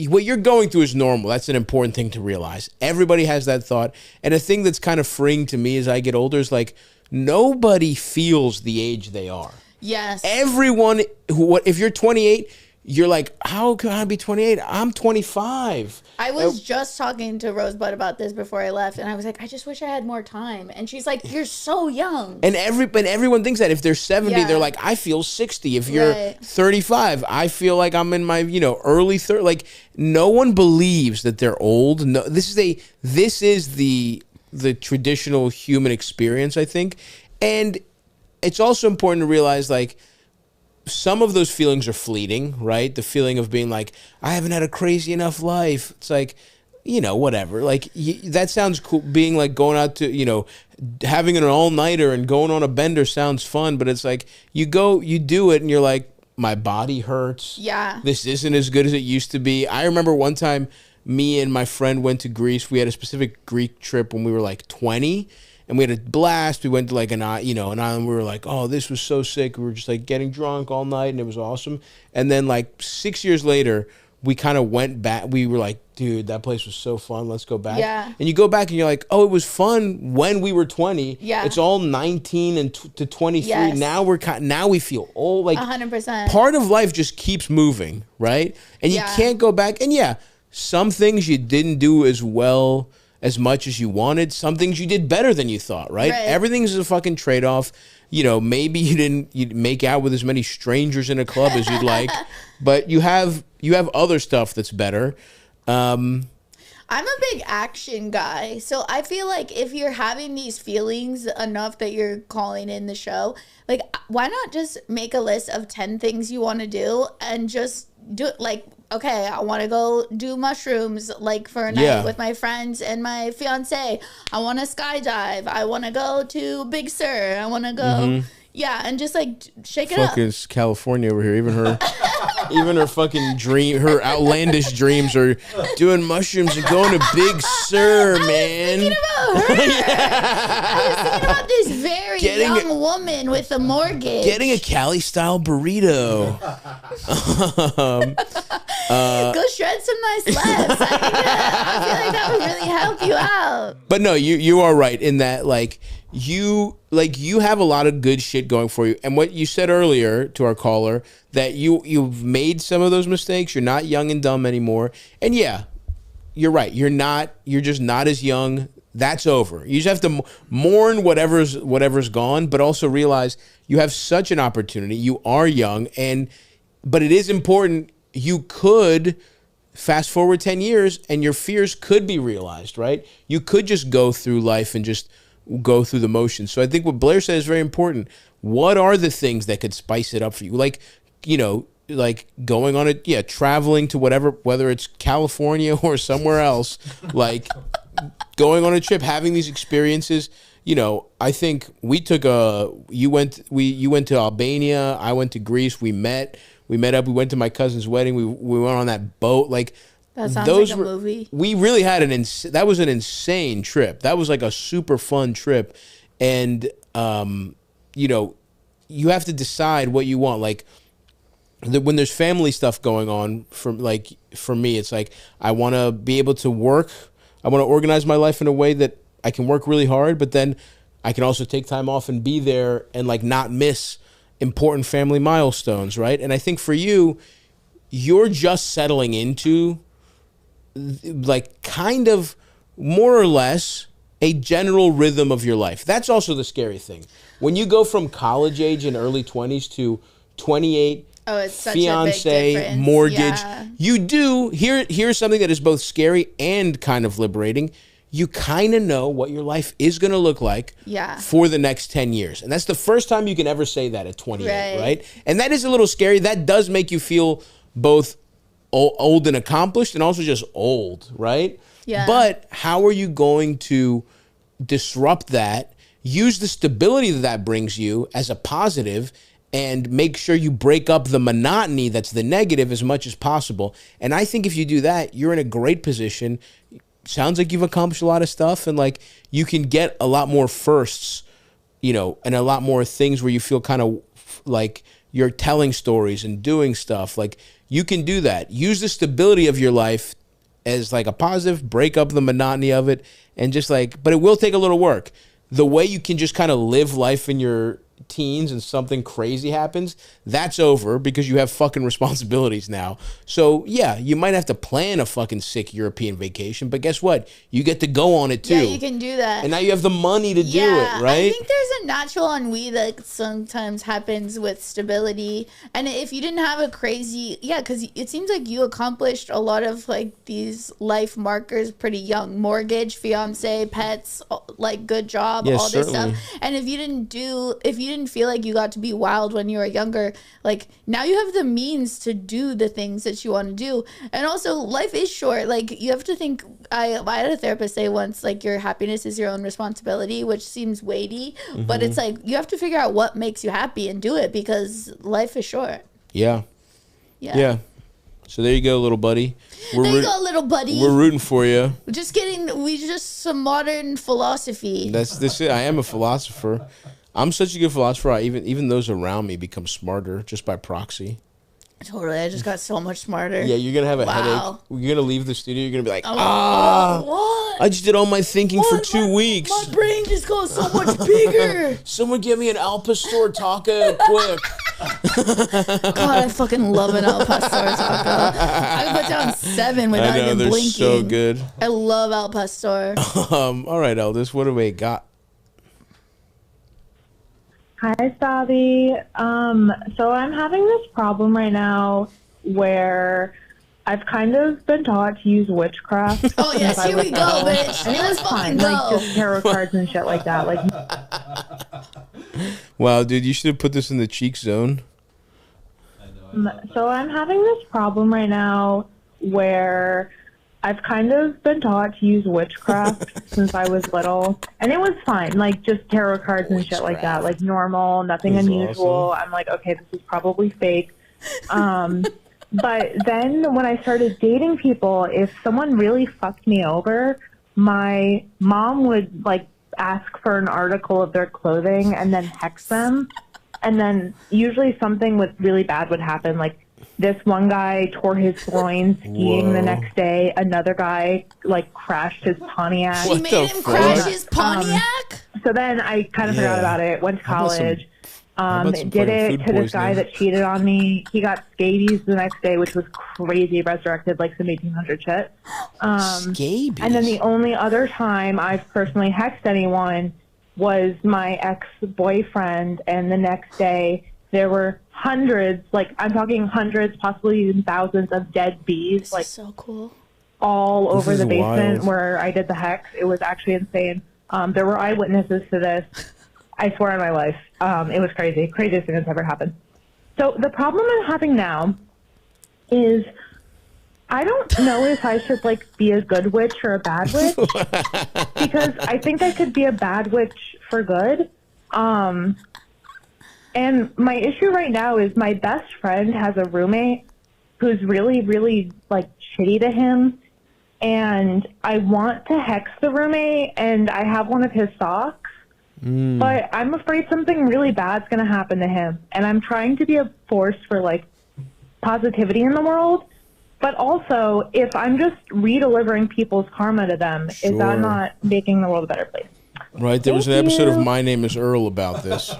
what you're going through is normal. That's an important thing to realize. Everybody has that thought. And a thing that's kind of freeing to me as I get older is like nobody feels the age they are. Yes. Everyone if you're 28, you're like, how can I be 28? I'm 25. I was just talking to Rosebud about this before I left, and I was like, I just wish I had more time. And she's like, you're so young. And everyone thinks that if they're 70, they're like, I feel 60. If you're 35, I feel like I'm in my, early 30s. Like, no one believes that they're old. No, this is the traditional human experience, I think. And it's also important to realize, like, some of those feelings are fleeting, right? The feeling of being like, I haven't had a crazy enough life. It's like, whatever. Like, that sounds cool. Being like going out to, having an all-nighter and going on a bender sounds fun. But it's like, you do it and you're like, my body hurts. Yeah. This isn't as good as it used to be. I remember one time me and my friend went to Greece. We had a specific Greek trip when we were like 20. And we had a blast. We went to like an island. We were like, oh, this was so sick. We were just like getting drunk all night, and it was awesome. And then like 6 years later, we kind of went back. We were like, dude, that place was so fun. Let's go back. Yeah. And you go back and you're like, oh, it was fun when we were 20. Yeah. It's all 19 and to 23. Yes. Now we feel old. Like 100%. part of life just keeps moving, right? And you can't go back. And yeah, some things you didn't do as well as much as you wanted. Some things you did better than you thought, right? Everything's a fucking trade-off. You know, maybe you'd make out with as many strangers in a club as you'd like, but you have other stuff that's better. I'm a big action guy, so I feel like if you're having these feelings enough that you're calling in the show, like, why not just make a list of 10 things you want to do and just do it? Like, okay, I want to go do mushrooms, like, for a night with my friends and my fiance. I want to skydive. I want to go to Big Sur. I want to go, and just, like, shake it up. Fucking California over here. Even her fucking her outlandish dreams are doing mushrooms and going to Big Sur, man. I was thinking about her. I was thinking about this very young woman with a mortgage. Getting a Cali-style burrito. Go shred some nice lefts. I feel like that would really help you out. But no, you are right in that, like, you have a lot of good shit going for you. And what you said earlier to our caller, that you've made some of those mistakes. You're not young and dumb anymore. And yeah, you're right. You're just not as young. That's over. You just have to mourn whatever's gone, but also realize you have such an opportunity. You are young, but it is important. You could fast forward 10 years and your fears could be realized, right? You could just go through life and just go through the motions. So I think what Blair said is very important. What are the things that could spice it up for you? Like, you know, like going on traveling to whether it's California or somewhere else, like going on a trip, having these experiences. You know, I think you went to Albania, I went to Greece, we met up, we went to my cousin's wedding, we went on that boat, like, that sounds like a movie. We really had that was an insane trip. That was like a super fun trip. And, you know, you have to decide what you want. Like, when there's family stuff going on, for me, it's like, I want to be able to work. I want to organize my life in a way that I can work really hard, but then I can also take time off and be there and, like, not miss important family milestones, right? And I think for you, you're just settling into, like, kind of more or less a general rhythm of your life. That's also the scary thing. When you go from college age in early 20s to 28, it's such fiance, a big difference. Mortgage, you do, here's something that is both scary and kind of liberating. You kind of know what your life is going to look like for the next 10 years. And that's the first time you can ever say that at 28, right? And that is a little scary. That does make you feel both old and accomplished and also just old, right? Yeah. But how are you going to disrupt that, use the stability that brings you as a positive, and make sure you break up the monotony that's the negative as much as possible? And I think if you do that, you're in a great position. Sounds like you've accomplished a lot of stuff, and, like, you can get a lot more firsts, you know, and a lot more things where you feel kind of like you're telling stories and doing stuff. Like, you can do that. Use the stability of your life as, like, a positive, break up the monotony of it, and just, like, but it will take a little work. The way you can just kind of live life in your teens and something crazy happens, that's over because you have fucking responsibilities now. So yeah, you might have to plan a fucking sick European vacation, but guess what? You get to go on it too. Yeah, you can do that. And now you have the money to do it, right? I think there's a natural ennui that sometimes happens with stability. And if you didn't have a crazy, because it seems like you accomplished a lot of, like, these life markers pretty young. Mortgage, fiance, pets, like, good job, all this stuff. And if you didn't feel like you got to be wild when you were younger, like, now you have the means to do the things that you want to do. And also, life is short. Like, you have to think, I had a therapist say once, like, your happiness is your own responsibility, which seems weighty, but it's like, you have to figure out what makes you happy and do it because life is short. Yeah. So there you go, little buddy. There you go, little buddy. We're rooting for you. We just some modern philosophy. That's this. I am a philosopher. I'm such a good philosopher. Even those around me become smarter just by proxy. Totally. I just got so much smarter. Yeah, you're gonna have a Wow. headache. You're gonna leave the studio. You're gonna be like, What? I just did all my thinking for 2 weeks. My brain just got so much bigger. Someone give me an al pastor taco quick. God, I fucking love an al pastor taco. I can put down 7 without even they're blinking. so good. I love al pastor. All right, Eldest, what do we got? Hi, Savi. So I'm having this problem right now where I've kind of been taught to use witchcraft. Oh, yes, here we go, bitch. And it was fine, like just tarot cards and shit like that. Like, Wow, dude, you should have put this in the cheek zone. so I'm having this problem right now where I've kind of been taught to use witchcraft since I was little, and it was fine, like just tarot cards and shit like that, like normal, nothing That's unusual. awesome. I'm like, okay, this is probably fake. But then when I started dating people, if someone really fucked me over, my mom would like ask for an article of their clothing and then hex them, and then usually something really bad would happen, like this one guy tore his groin skiing the next day. Another guy like crashed his Pontiac. She made him crash his Pontiac? So then I kind of forgot about it. Went to college. Did it to this guy that cheated on me. He got scabies the next day, which was crazy. Resurrected like some 1800 shit. Scabies? And then the only other time I've personally hexed anyone was my ex-boyfriend, and the next day there were hundreds, like I'm talking hundreds, possibly even thousands of dead bees, This like is so cool. all over the basement wild. where I did the hex. It was actually insane. There were eyewitnesses to this. I swear on my life. It was crazy. Craziest thing that's ever happened. So the problem I'm having now is I don't know if I should like be a good witch or a bad witch, because I think I could be a bad witch for good. And my issue right now is my best friend has a roommate who's really, really like shitty to him. And I want to hex the roommate, and I have one of his socks, but I'm afraid something really bad's going to happen to him. And I'm trying to be a force for like positivity in the world. But also, if I'm just re-delivering people's karma to them, is Sure. that not making the world a better place? Right, there was an Thank episode of you. My Name is Earl about this.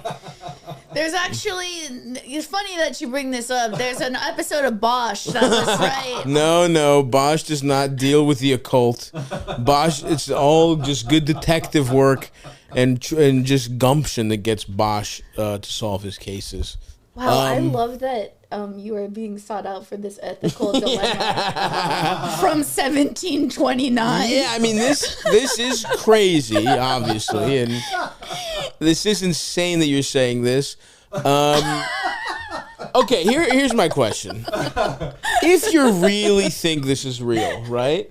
There's actually, it's funny that you bring this up. There's an episode of Bosch that was right. No, Bosch does not deal with the occult. Bosch, it's all just good detective work and just gumption that gets Bosch to solve his cases. Wow, I love that you are being sought out for this ethical dilemma from 1729. Yeah, I mean this is crazy, obviously, and this is insane that you're saying this. Okay, here's my question. If you really think this is real, right?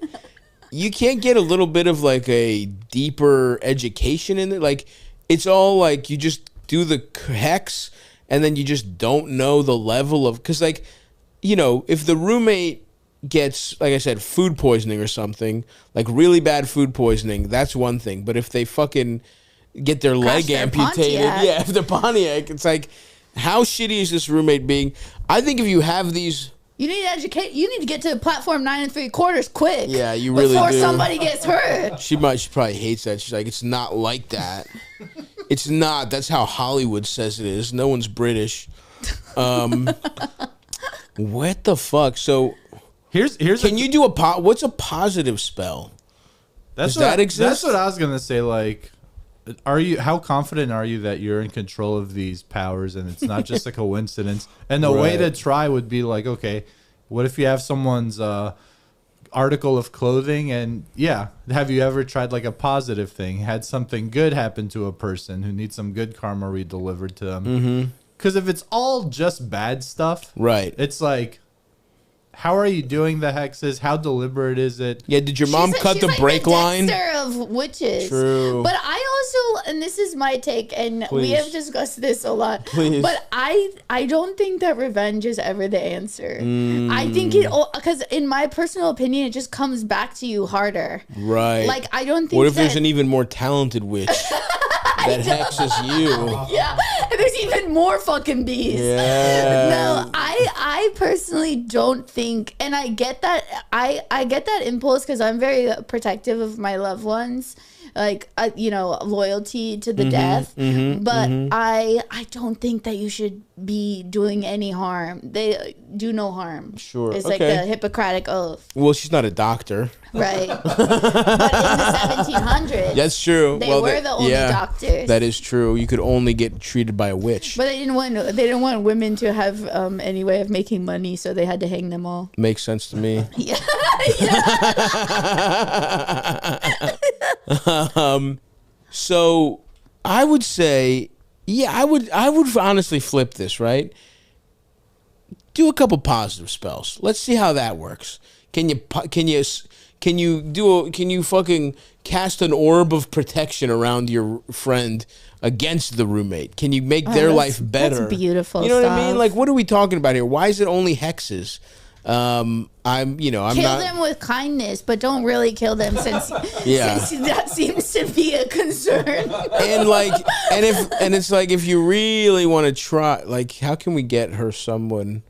You can't get a little bit of like a deeper education in it? Like it's all like you just do the hex and then you just don't know the level of, because like, you know, if the roommate gets, like I said, food poisoning or something, like really bad food poisoning, that's one thing. But if they fucking get their leg their amputated, Pontiac. yeah, if the Pontiac, it's like, how shitty is this roommate being? I think if you have these, You need to educate. You need to get to platform 9 3/4 quick. Yeah, you really before do. somebody gets hurt. she probably hates that. She's like, it's not like that. It's not. That's how Hollywood says it is. No one's British. What the fuck? So Here's can you do what's a positive spell? Does that exist? That's what I was gonna say. Like, how confident are you that you're in control of these powers and it's not just a coincidence? And the way to Right. try would be like, okay, what if you have someone's article of clothing, and yeah, have you ever tried like a positive thing? Had something good happen to a person who needs some good karma re-delivered to them? Because if it's all just bad stuff, Right. it's like, how are you doing the hexes? How deliberate is it? Yeah, did your mom cut the like brake line? Dexter of witches. True. But I also, and this is my take, and we Please. have discussed this a lot. Please. But I don't think that revenge is ever the answer. I think because in my personal opinion, it just comes back to you harder. Right. Like I don't think. What if that, there's an even more talented witch? that hexes you. Yeah, and there's even more fucking bees. Yeah. No, I personally don't think, and I get that. I get that impulse because I'm very protective of my loved ones. Like, loyalty to the death. But I don't think that you should be doing any harm. They do no harm. Sure. It's like the Hippocratic Oath. Well, she's not a doctor. Right. But in the 1700s. That's true. They were the only doctors. That is true. You could only get treated by a witch. But they didn't want women to have any way of making money, so they had to hang them all. Makes sense to me. Yeah. So I would say, I would honestly flip this, right? Do a couple positive spells. Let's see how that works. Can you fucking cast an orb of protection around your friend against the roommate? Can you make their life better? That's beautiful. You know stuff. what I mean? Like, what are we talking about here? Why is it only hexes? I'm kill them with kindness, but don't really kill them since that seems to be a concern. And it's like, if you really want to try, like, how can we get her somebody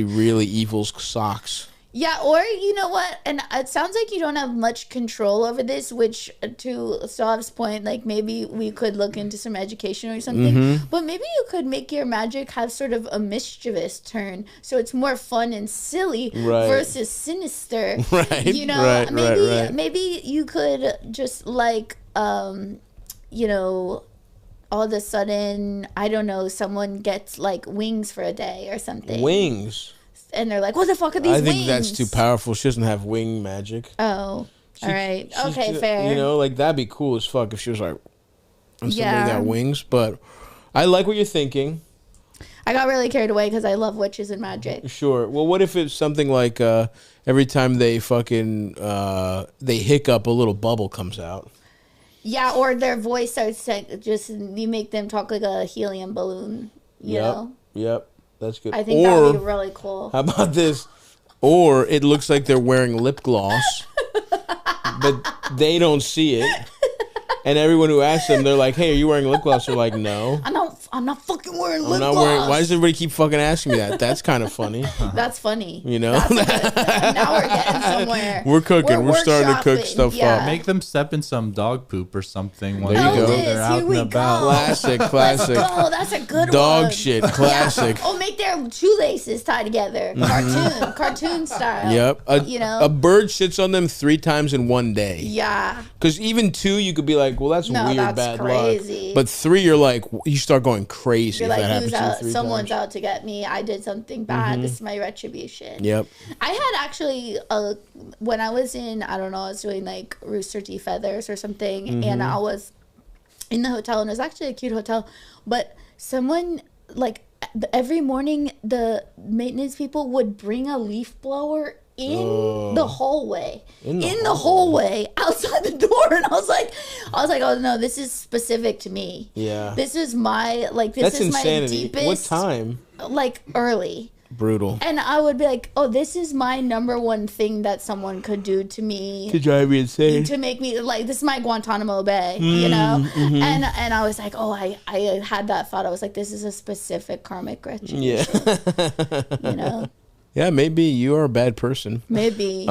really evil's socks? Yeah, or you know what? And it sounds like you don't have much control over this, which, to Stav's point, like, maybe we could look into some education or something. But maybe you could make your magic have sort of a mischievous turn, so it's more fun and silly versus sinister. Right. You know, maybe you could just, like, all of a sudden, I don't know, someone gets, like, wings for a day or something. Wings? And they're like, what the fuck are these wings? I think that's too powerful. She doesn't have wing magic. Oh, all right. Okay, fair. You know, like, that'd be cool as fuck if she was like, somebody got wings. But I like what you're thinking. I got really carried away because I love witches and magic. Sure. Well, what if it's something like every time they fucking, they hiccup, a little bubble comes out? Yeah, or their voice starts you make them talk like a helium balloon, you know? Yep. That's good. I think that would be really cool. How about this? Or it looks like they're wearing lip gloss, but they don't see it. And everyone who asks them, they're like, "Hey, are you wearing lip gloss?" They're like, "No." I'm not fucking wearing lip gloss. Why does everybody keep fucking asking me that? That's kind of funny. That's funny. You know? Now we're getting somewhere. We're cooking. We're starting to cook stuff up. Make them step in some dog poop or something. There you go. They're out and about. Classic. Let's go. That's a good dog one. Shit. Classic. Yeah. Oh, make their shoelaces tie together. Cartoon style. Yep. A bird shits on them 3 times in one day. Yeah. Because even 2, you could be like, well, that's weird, bad crazy. Luck. But 3, you're like, you start going crazy. You're if like, that happens 3 someone's times. out to get me. I did something bad. This is my retribution. Yep. I had actually, when I was in, I don't know, I was doing like Rooster Teeth Feathers or something, and I was in the hotel, and it was actually a cute hotel, but someone, like, every morning, the maintenance people would bring a leaf blower in the hallway, in the hallway outside the door, and I was like, oh no, this is specific to me. Yeah, this is my That's is insanity. my deepest. What time? Like early. Brutal. And I would be like, oh, this is my number one thing that someone could do to me. To drive me insane. To make me, like, this is my Guantanamo Bay, you know? And I was like, oh, I had that thought. I was like, this is a specific karmic retribution. Yeah. You know? Yeah, maybe you are a bad person. Maybe.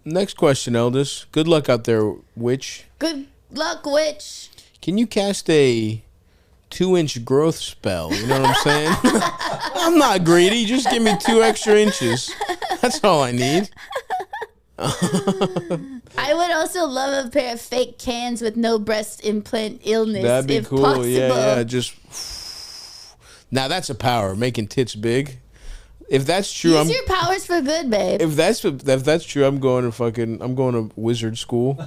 Next question, Eldest. Good luck out there, witch. Good luck, witch. Can you cast a 2-inch growth spell? You know what I'm saying? I'm not greedy. Just give me 2 extra inches. That's all I need. I would also love a pair of fake cans with no breast implant illness. That'd be if cool. possible. Yeah. Just now, that's a power. Making tits big. If that's true, Use your powers for good, babe. If that's true, I'm going to wizard school.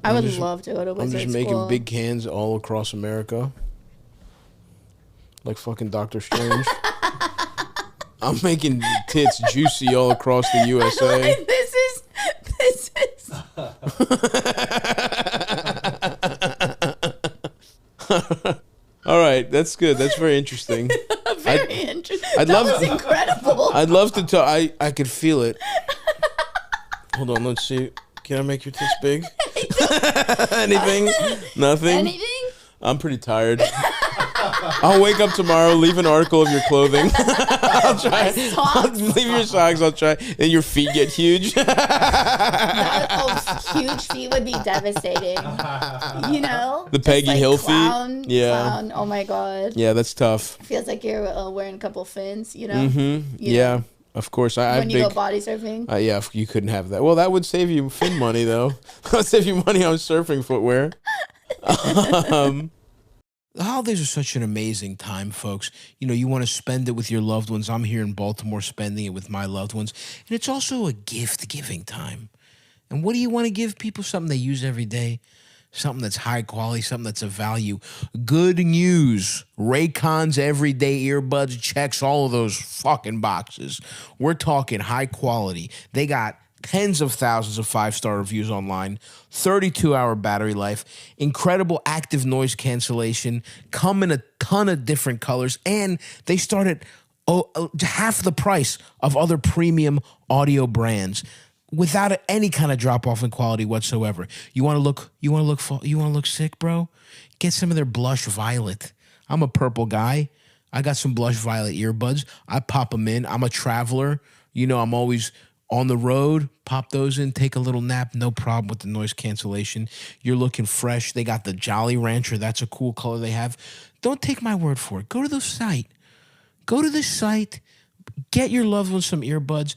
I would love to go to wizard school. I'm just making big cans all across America. Like fucking Doctor Strange. I'm making tits juicy all across the USA. Like, this is. All right, that's good. That's very interesting. Very interesting. That was incredible. I'd love to tell. I could feel it. Hold on, let's see. Can I make your tits big? Anything? Nothing? Anything? I'm pretty tired. I'll wake up tomorrow, leave an article of your clothing. I'll try. Leave your socks. I'll try. And your feet get huge. Huge feet would be devastating. You know? The Peggy Hill feet. Yeah. Clown. Oh my God. Yeah, that's tough. Feels like you're wearing a couple fins, you know? Mm-hmm. You know? Of course. When you go body surfing? Yeah, you couldn't have that. Well, that would save you fin money, though. That would save you money on surfing footwear. The holidays are such an amazing time, folks. You know, you want to spend it with your loved ones. I'm here in Baltimore spending it with my loved ones. And it's also a gift-giving time. And what do you want to give people? Something they use every day. Something that's high quality, something that's of value. Good news. Raycon's everyday earbuds checks all of those fucking boxes. We're talking high quality. They got tens of thousands of 5-star reviews online, 32-hour battery life, incredible active noise cancellation, come in a ton of different colors, and they start at half the price of other premium audio brands without any kind of drop off in quality whatsoever. You want to look sick, bro? Get some of their Blush Violet. I'm a purple guy. I got some Blush Violet earbuds. I pop them in. I'm a traveler. You know, I'm always on the road, pop those in, take a little nap, no problem with the noise cancellation. You're looking fresh. They got the Jolly Rancher. That's a cool color they have. Don't take my word for it. Go to the site. Go to the site. Get your loved ones some earbuds.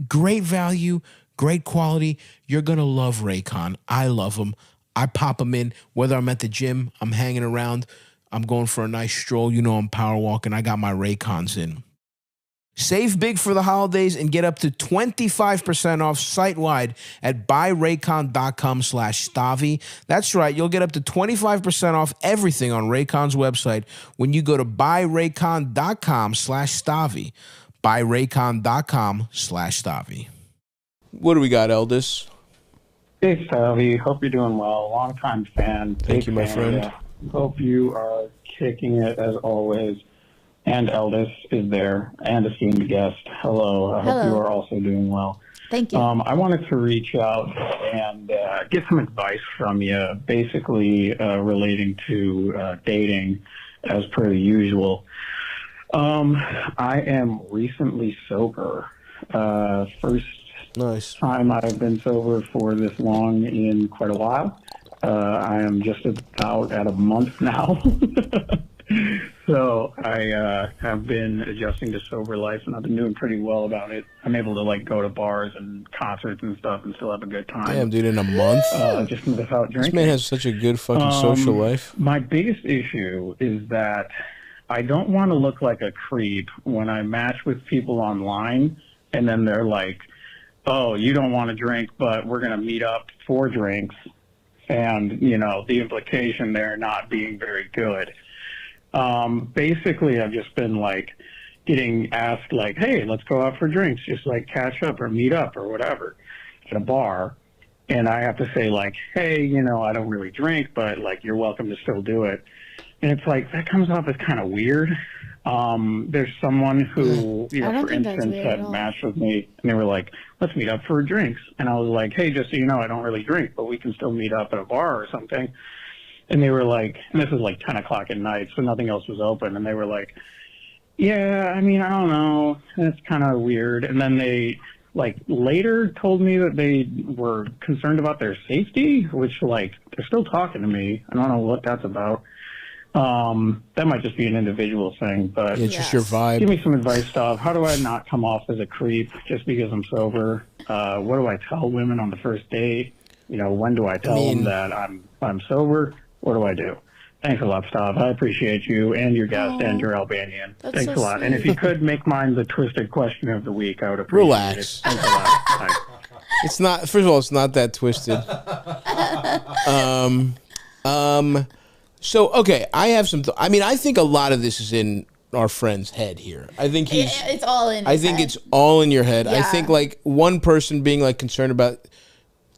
Great value, great quality. You're going to love Raycon. I love them. I pop them in. Whether I'm at the gym, I'm hanging around, I'm going for a nice stroll. You know, I'm power walking. I got my Raycons in. Save big for the holidays and get up to 25% off site-wide at buyraycon.com/Stavi. That's right. You'll get up to 25% off everything on Raycon's website when you go to buyraycon.com/Stavi. Buyraycon.com/Stavi. What do we got, Eldis? Hey, Stavi. Hope you're doing well. Long-time fan. Thank you, my friend. Hope you are kicking it as always. And Eldis is there, and esteemed guest. Hello. I hope you are also doing well. Thank you. I wanted to reach out and get some advice from you, basically relating to dating, as per the usual. I am recently sober. First time I've been sober for this long in quite a while. I am just about at a month now. So I have been adjusting to sober life, and I've been doing pretty well about it. I'm able to go to bars and concerts and stuff and still have a good time. Damn, dude, in a month? Just without drinking. This man has such a good fucking social life. My biggest issue is that I don't want to look like a creep when I match with people online, and then they're like, oh, you don't want to drink, but we're going to meet up for drinks. And, you know, the implication there not being very good. Basically, I've just been getting asked hey, let's go out for drinks, just catch up or meet up or whatever at a bar. And I have to say hey, you know, I don't really drink, but you're welcome to still do it. And it's that comes off as kind of weird. There's someone who, you know, for instance, had matched with me and they were like, let's meet up for drinks. And I was like, hey, just so you know, I don't really drink, but we can still meet up at a bar or something. And they were and this is 10 o'clock at night, so nothing else was open. And they were like, yeah, I mean, I don't know. That's kind of weird. And then they, later told me that they were concerned about their safety, which, they're still talking to me. I don't know what that's about. That might just be an individual thing, but it's just your vibe. Give me some advice, stuff. How do I not come off as a creep just because I'm sober? What do I tell women on the first date? You know, when do I tell them that I'm sober? What do I do? Thanks a lot, Stav. I appreciate you and your guest and your Albanian. Thanks a lot. Sweet. And if you could make mine the twisted question of the week, I would appreciate it. Thanks a lot. Bye. It's not. First of all, it's not that twisted. So okay, I have some. I think a lot of this is in our friend's head here. I think it's all in. I think it's all in your head. Yeah. I think one person being concerned about,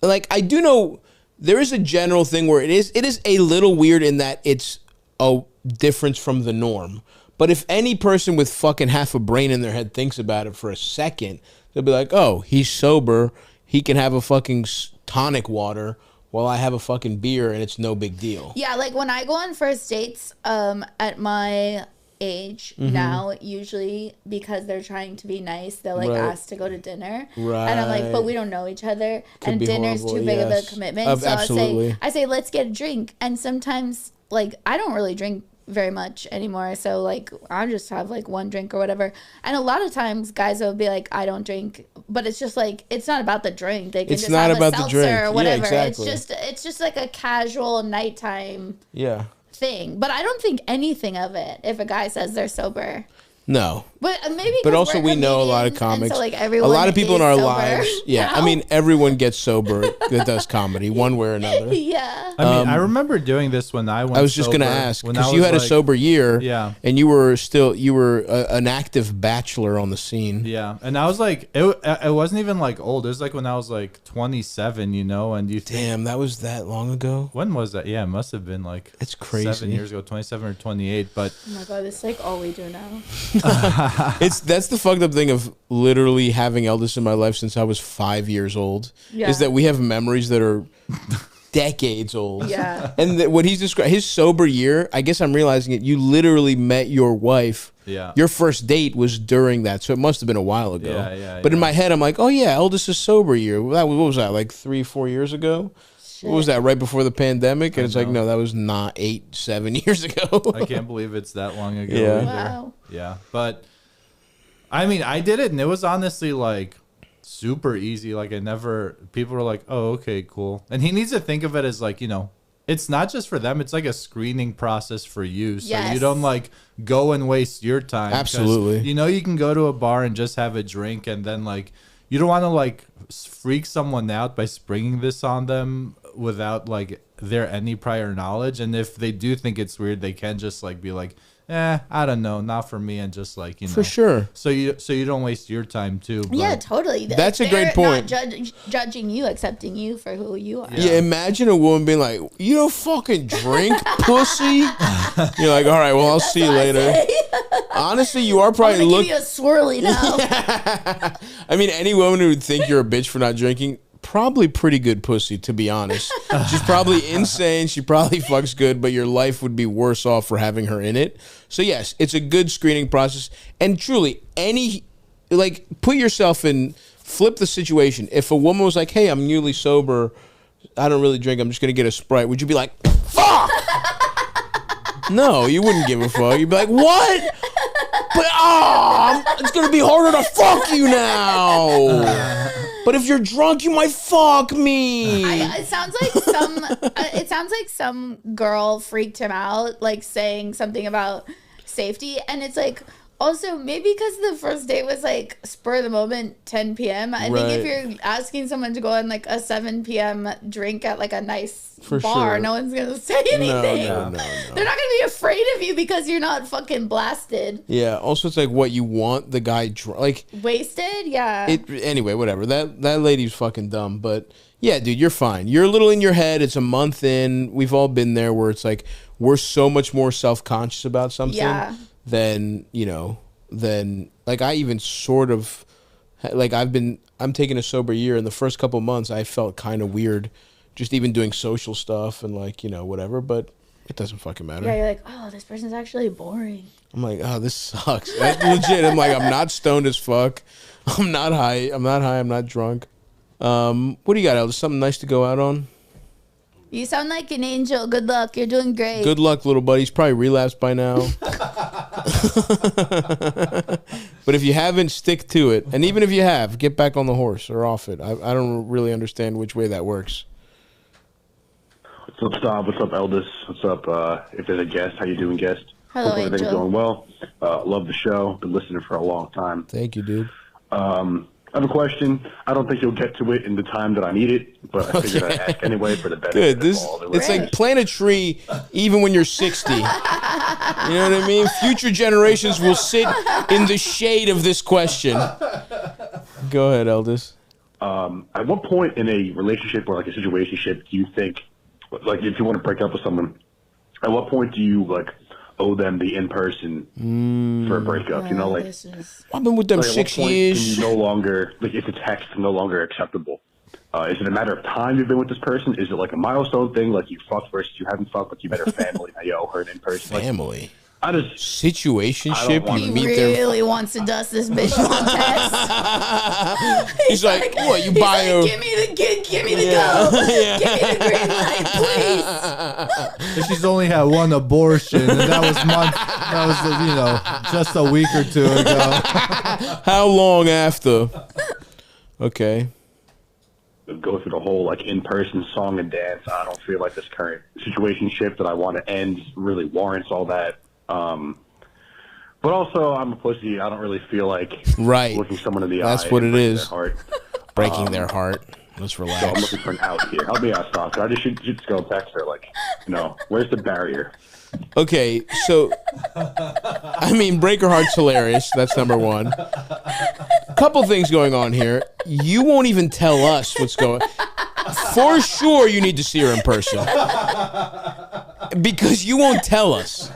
I do know. There is a general thing where it is a little weird in that it's a difference from the norm. But if any person with fucking half a brain in their head thinks about it for a second, they'll be like, oh, he's sober. He can have a fucking tonic water while I have a fucking beer and it's no big deal. Yeah, like when I go on first dates, at my age now, usually because they're trying to be nice, they'll like ask to go to dinner, and I'm like, but we don't know each other, and dinner's too big of a commitment. So I say let's get a drink, and sometimes like I don't really drink very much anymore, so like I'll just have like one drink or whatever. And a lot of times guys will be like, I don't drink, but it's just like it's not about the drink. They can just have a seltzer or whatever. Exactly. It's just like a casual nighttime thing. But I don't think anything of it if a guy says they're sober. No. But maybe but also we know a lot of comics. So like a lot of people in our lives. Yeah. now. I mean, everyone gets sober that does comedy one way or another. Yeah. I mean, I remember doing this when I went I was just going to ask, because you had a sober year. Yeah. And you were an active bachelor on the scene. Yeah. And I was like, it wasn't even like old. It was like when I was like 27, you know, and you think. Damn, that was that long ago? When was that? Yeah, it must have been like. It's crazy. 7 years ago, 27 or 28. But. Oh my God, this is like all we do now. That's the fucked up thing of literally having Eldest in my life since I was 5 years old. Yeah. Is that we have memories that are decades old. Yeah. And what he's described, his sober year, I guess I'm realizing it. You literally met your wife. Yeah. Your first date was during that, so it must have been a while ago. But in my head, I'm like, oh yeah, Eldest's sober year. What was that? Like 3-4 years ago? What was that, right before the pandemic? And it's like, no, that was not 8-7 years ago. I can't believe it's that long ago. Yeah. Either. Wow. Yeah. But, I mean, I did it, and it was honestly, like, super easy. Like, people were like, oh, okay, cool. And he needs to think of it as, like, you know, it's not just for them. It's like a screening process for you. So you don't, like, go and waste your time. Absolutely. You know, you can go to a bar and just have a drink, and then, like, you don't want to, like, freak someone out by springing this on them without like their any prior knowledge. And if they do think it's weird, they can just like be like, I don't know, not for me, and just like, you know, for sure. So you don't waste your time too. But yeah, totally. That's a great point. Not judging you, accepting you for who you are. Yeah, imagine a woman being like, you don't fucking drink, pussy. You're like, all right, well, I'll see you later. Honestly, you are probably looking. Give you a swirly now. I mean, any woman who would think you're a bitch for not drinking, probably pretty good pussy, to be honest. She's probably insane. She probably fucks good, but your life would be worse off for having her in it. So yes, it's a good screening process. And truly, put yourself in, flip the situation. If a woman was like, hey, I'm newly sober, I don't really drink, I'm just going to get a Sprite, would you be like, fuck? No, you wouldn't give a fuck. You'd be like, what? But it's going to be harder to fuck you now. But if you're drunk, you might fuck me. It sounds like some girl freaked him out, like saying something about safety, and it's like, also maybe because the first date was like spur of the moment, 10 p.m. I think if you're asking someone to go on like a 7 p.m. drink at like a nice bar, no one's gonna say anything. No. They're not gonna be afraid of you because you're not fucking blasted. Yeah. Also, it's like what you want the guy like wasted. Yeah. Anyway, whatever. That lady's fucking dumb, but yeah, dude, you're fine. You're a little in your head. It's a month in. We've all been there where it's like we're so much more self-conscious about something. Yeah. Then like I even sort of like I'm taking a sober year, and the first couple months I felt kind of weird just even doing social stuff and like, you know, whatever, but it doesn't fucking matter. Yeah, you're like, oh, this person's actually boring. I'm like, oh, this sucks. Legit. I'm like, I'm not stoned as fuck. I'm not high. I'm not drunk. What do you got, Eldest? Something nice to go out on? You sound like an angel. Good luck. You're doing great. Good luck, little buddy. He's probably relapsed by now. But if you haven't, stick to it. And even if you have, get back on the horse or off it. I don't really understand which way that works. What's up, Stav? What's up, Eldest? What's up, if there's a guest? How you doing, guest? Hello, Hope everything's Angel. going well. Love the show. Been listening for a long time. Thank you, dude. I have a question. I don't think you'll get to it in the time that I need it, but I figured I'd ask anyway for the benefit Good. of all. It's like plant a tree even when you're 60. You know what I mean? Future generations will sit in the shade of this question. Go ahead, Eldest. At what point in a relationship or like a situationship do you think, like if you want to break up with someone, at what point do you like owe them the in-person for a breakup? You know, like I've been with them like 6 at what point years. can you no longer, like if it's text, no longer acceptable? Is it a matter of time you've been with this person? Is it like a milestone thing, like you fucked versus you haven't fucked, like you met her family, now you owe her an in-person? Family. Like, I just situationship. He really wants to dust this bitch on test. He's like, what? You buy like, give me the go. Give me the green light, please. She's only had one abortion, and that was just a week or two ago. How long after? Okay. Go through the whole like in-person song and dance. I don't feel like this current situationship that I want to end really warrants all that. But also, I'm a pussy. I don't really feel like looking someone in the eye. That's what it is. Their heart. Breaking their heart. Let's relax. So I'm looking for an out here. Help me out, Stock. I should just go text her, like, where's the barrier? Okay, so, I mean, break her heart's hilarious. That's number one. Couple things going on here. You won't even tell us what's going on. For sure, you need to see her in person. Because you won't tell us.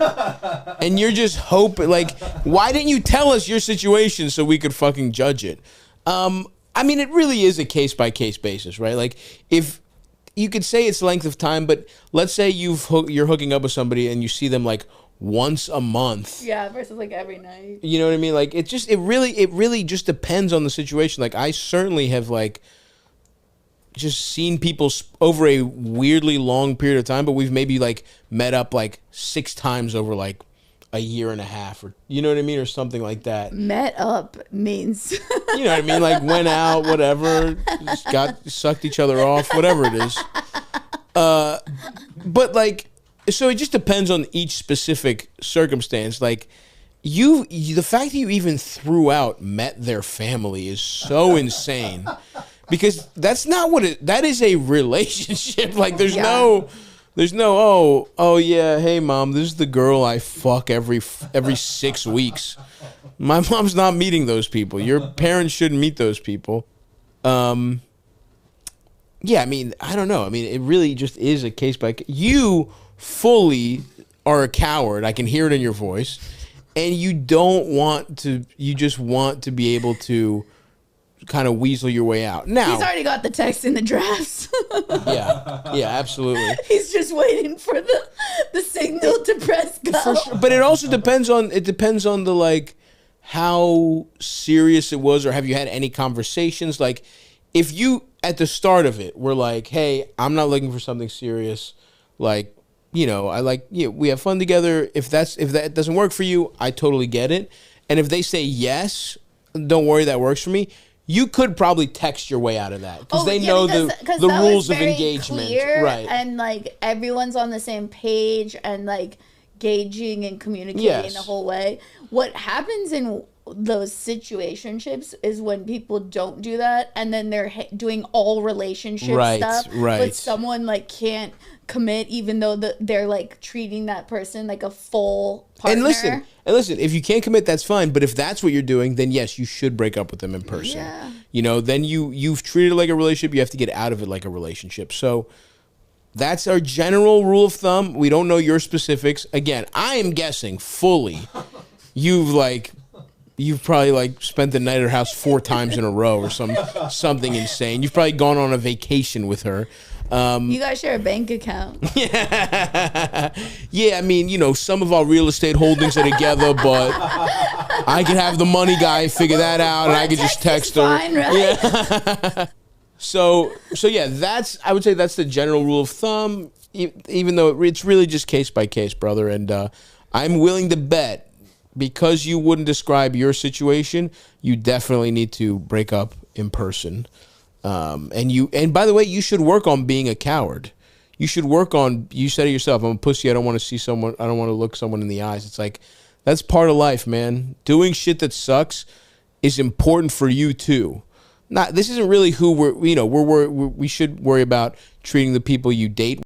And you're just hoping, like, why didn't you tell us your situation so we could fucking judge it? I mean, it really is a case-by-case basis, right? Like, if you could say it's length of time, but let's say you're hooking up with somebody and you see them, like, once a month. Yeah, versus, like, every night. You know what I mean? Like, it really just depends on the situation. Like, I certainly have, like, just seen people over a weirdly long period of time, but we've maybe like met up like 6 times over like a year and a half, or you know what I mean, or something like that. Met up means you know what I mean, like went out, whatever, just sucked each other off, whatever it is. But like, so it just depends on each specific circumstance. Like the fact that you even threw out met their family is so insane. Because that's not what that is a relationship. Like there's no oh yeah, hey mom, this is the girl I fuck every 6 weeks. My mom's not meeting those people. Your parents shouldn't meet those people. Yeah, I mean, I don't know. I mean, it really just is a case by case. You fully are a coward. I can hear it in your voice. And you just want to be able to kind of weasel your way out. Now he's already got the text in the drafts. yeah, absolutely. He's just waiting for the signal to press go. For sure. But it also depends on the like how serious it was, or have you had any conversations? Like if you at the start of it were like, hey, I'm not looking for something serious, like, you know, I like, yeah, we have fun together. If that doesn't work for you, I totally get it. And if they say yes, don't worry, that works for me. You could probably text your way out of that because they know the rules of engagement, right? And like everyone's on the same page and like gauging and communicating the whole way. What happens in those situationships is when people don't do that, and then they're doing all relationship stuff, but someone like can't commit, even though they're like treating that person like a full partner. And listen, if you can't commit, that's fine. But if that's what you're doing, then yes, you should break up with them in person. Yeah. You know, then you've treated it like a relationship. You have to get out of it like a relationship. So that's our general rule of thumb. We don't know your specifics. Again, I am guessing fully you've probably like spent the night at her house 4 times in a row or something insane. You've probably gone on a vacation with her. You guys share a bank account. Yeah, I mean, you know, some of our real estate holdings are together, but I could have the money guy figure that out, and I could just text her. Fine, right? Yeah. So yeah, I would say that's the general rule of thumb, even though it's really just case by case, brother. And I'm willing to bet, because you wouldn't describe your situation, you definitely need to break up in person. And by the way, you should work on being a coward. You should work on, you said it yourself, I'm a pussy, I don't want to see someone, I don't want to look someone in the eyes. It's like, that's part of life, man. Doing shit that sucks is important for you too. This isn't really who we should worry about treating the people you date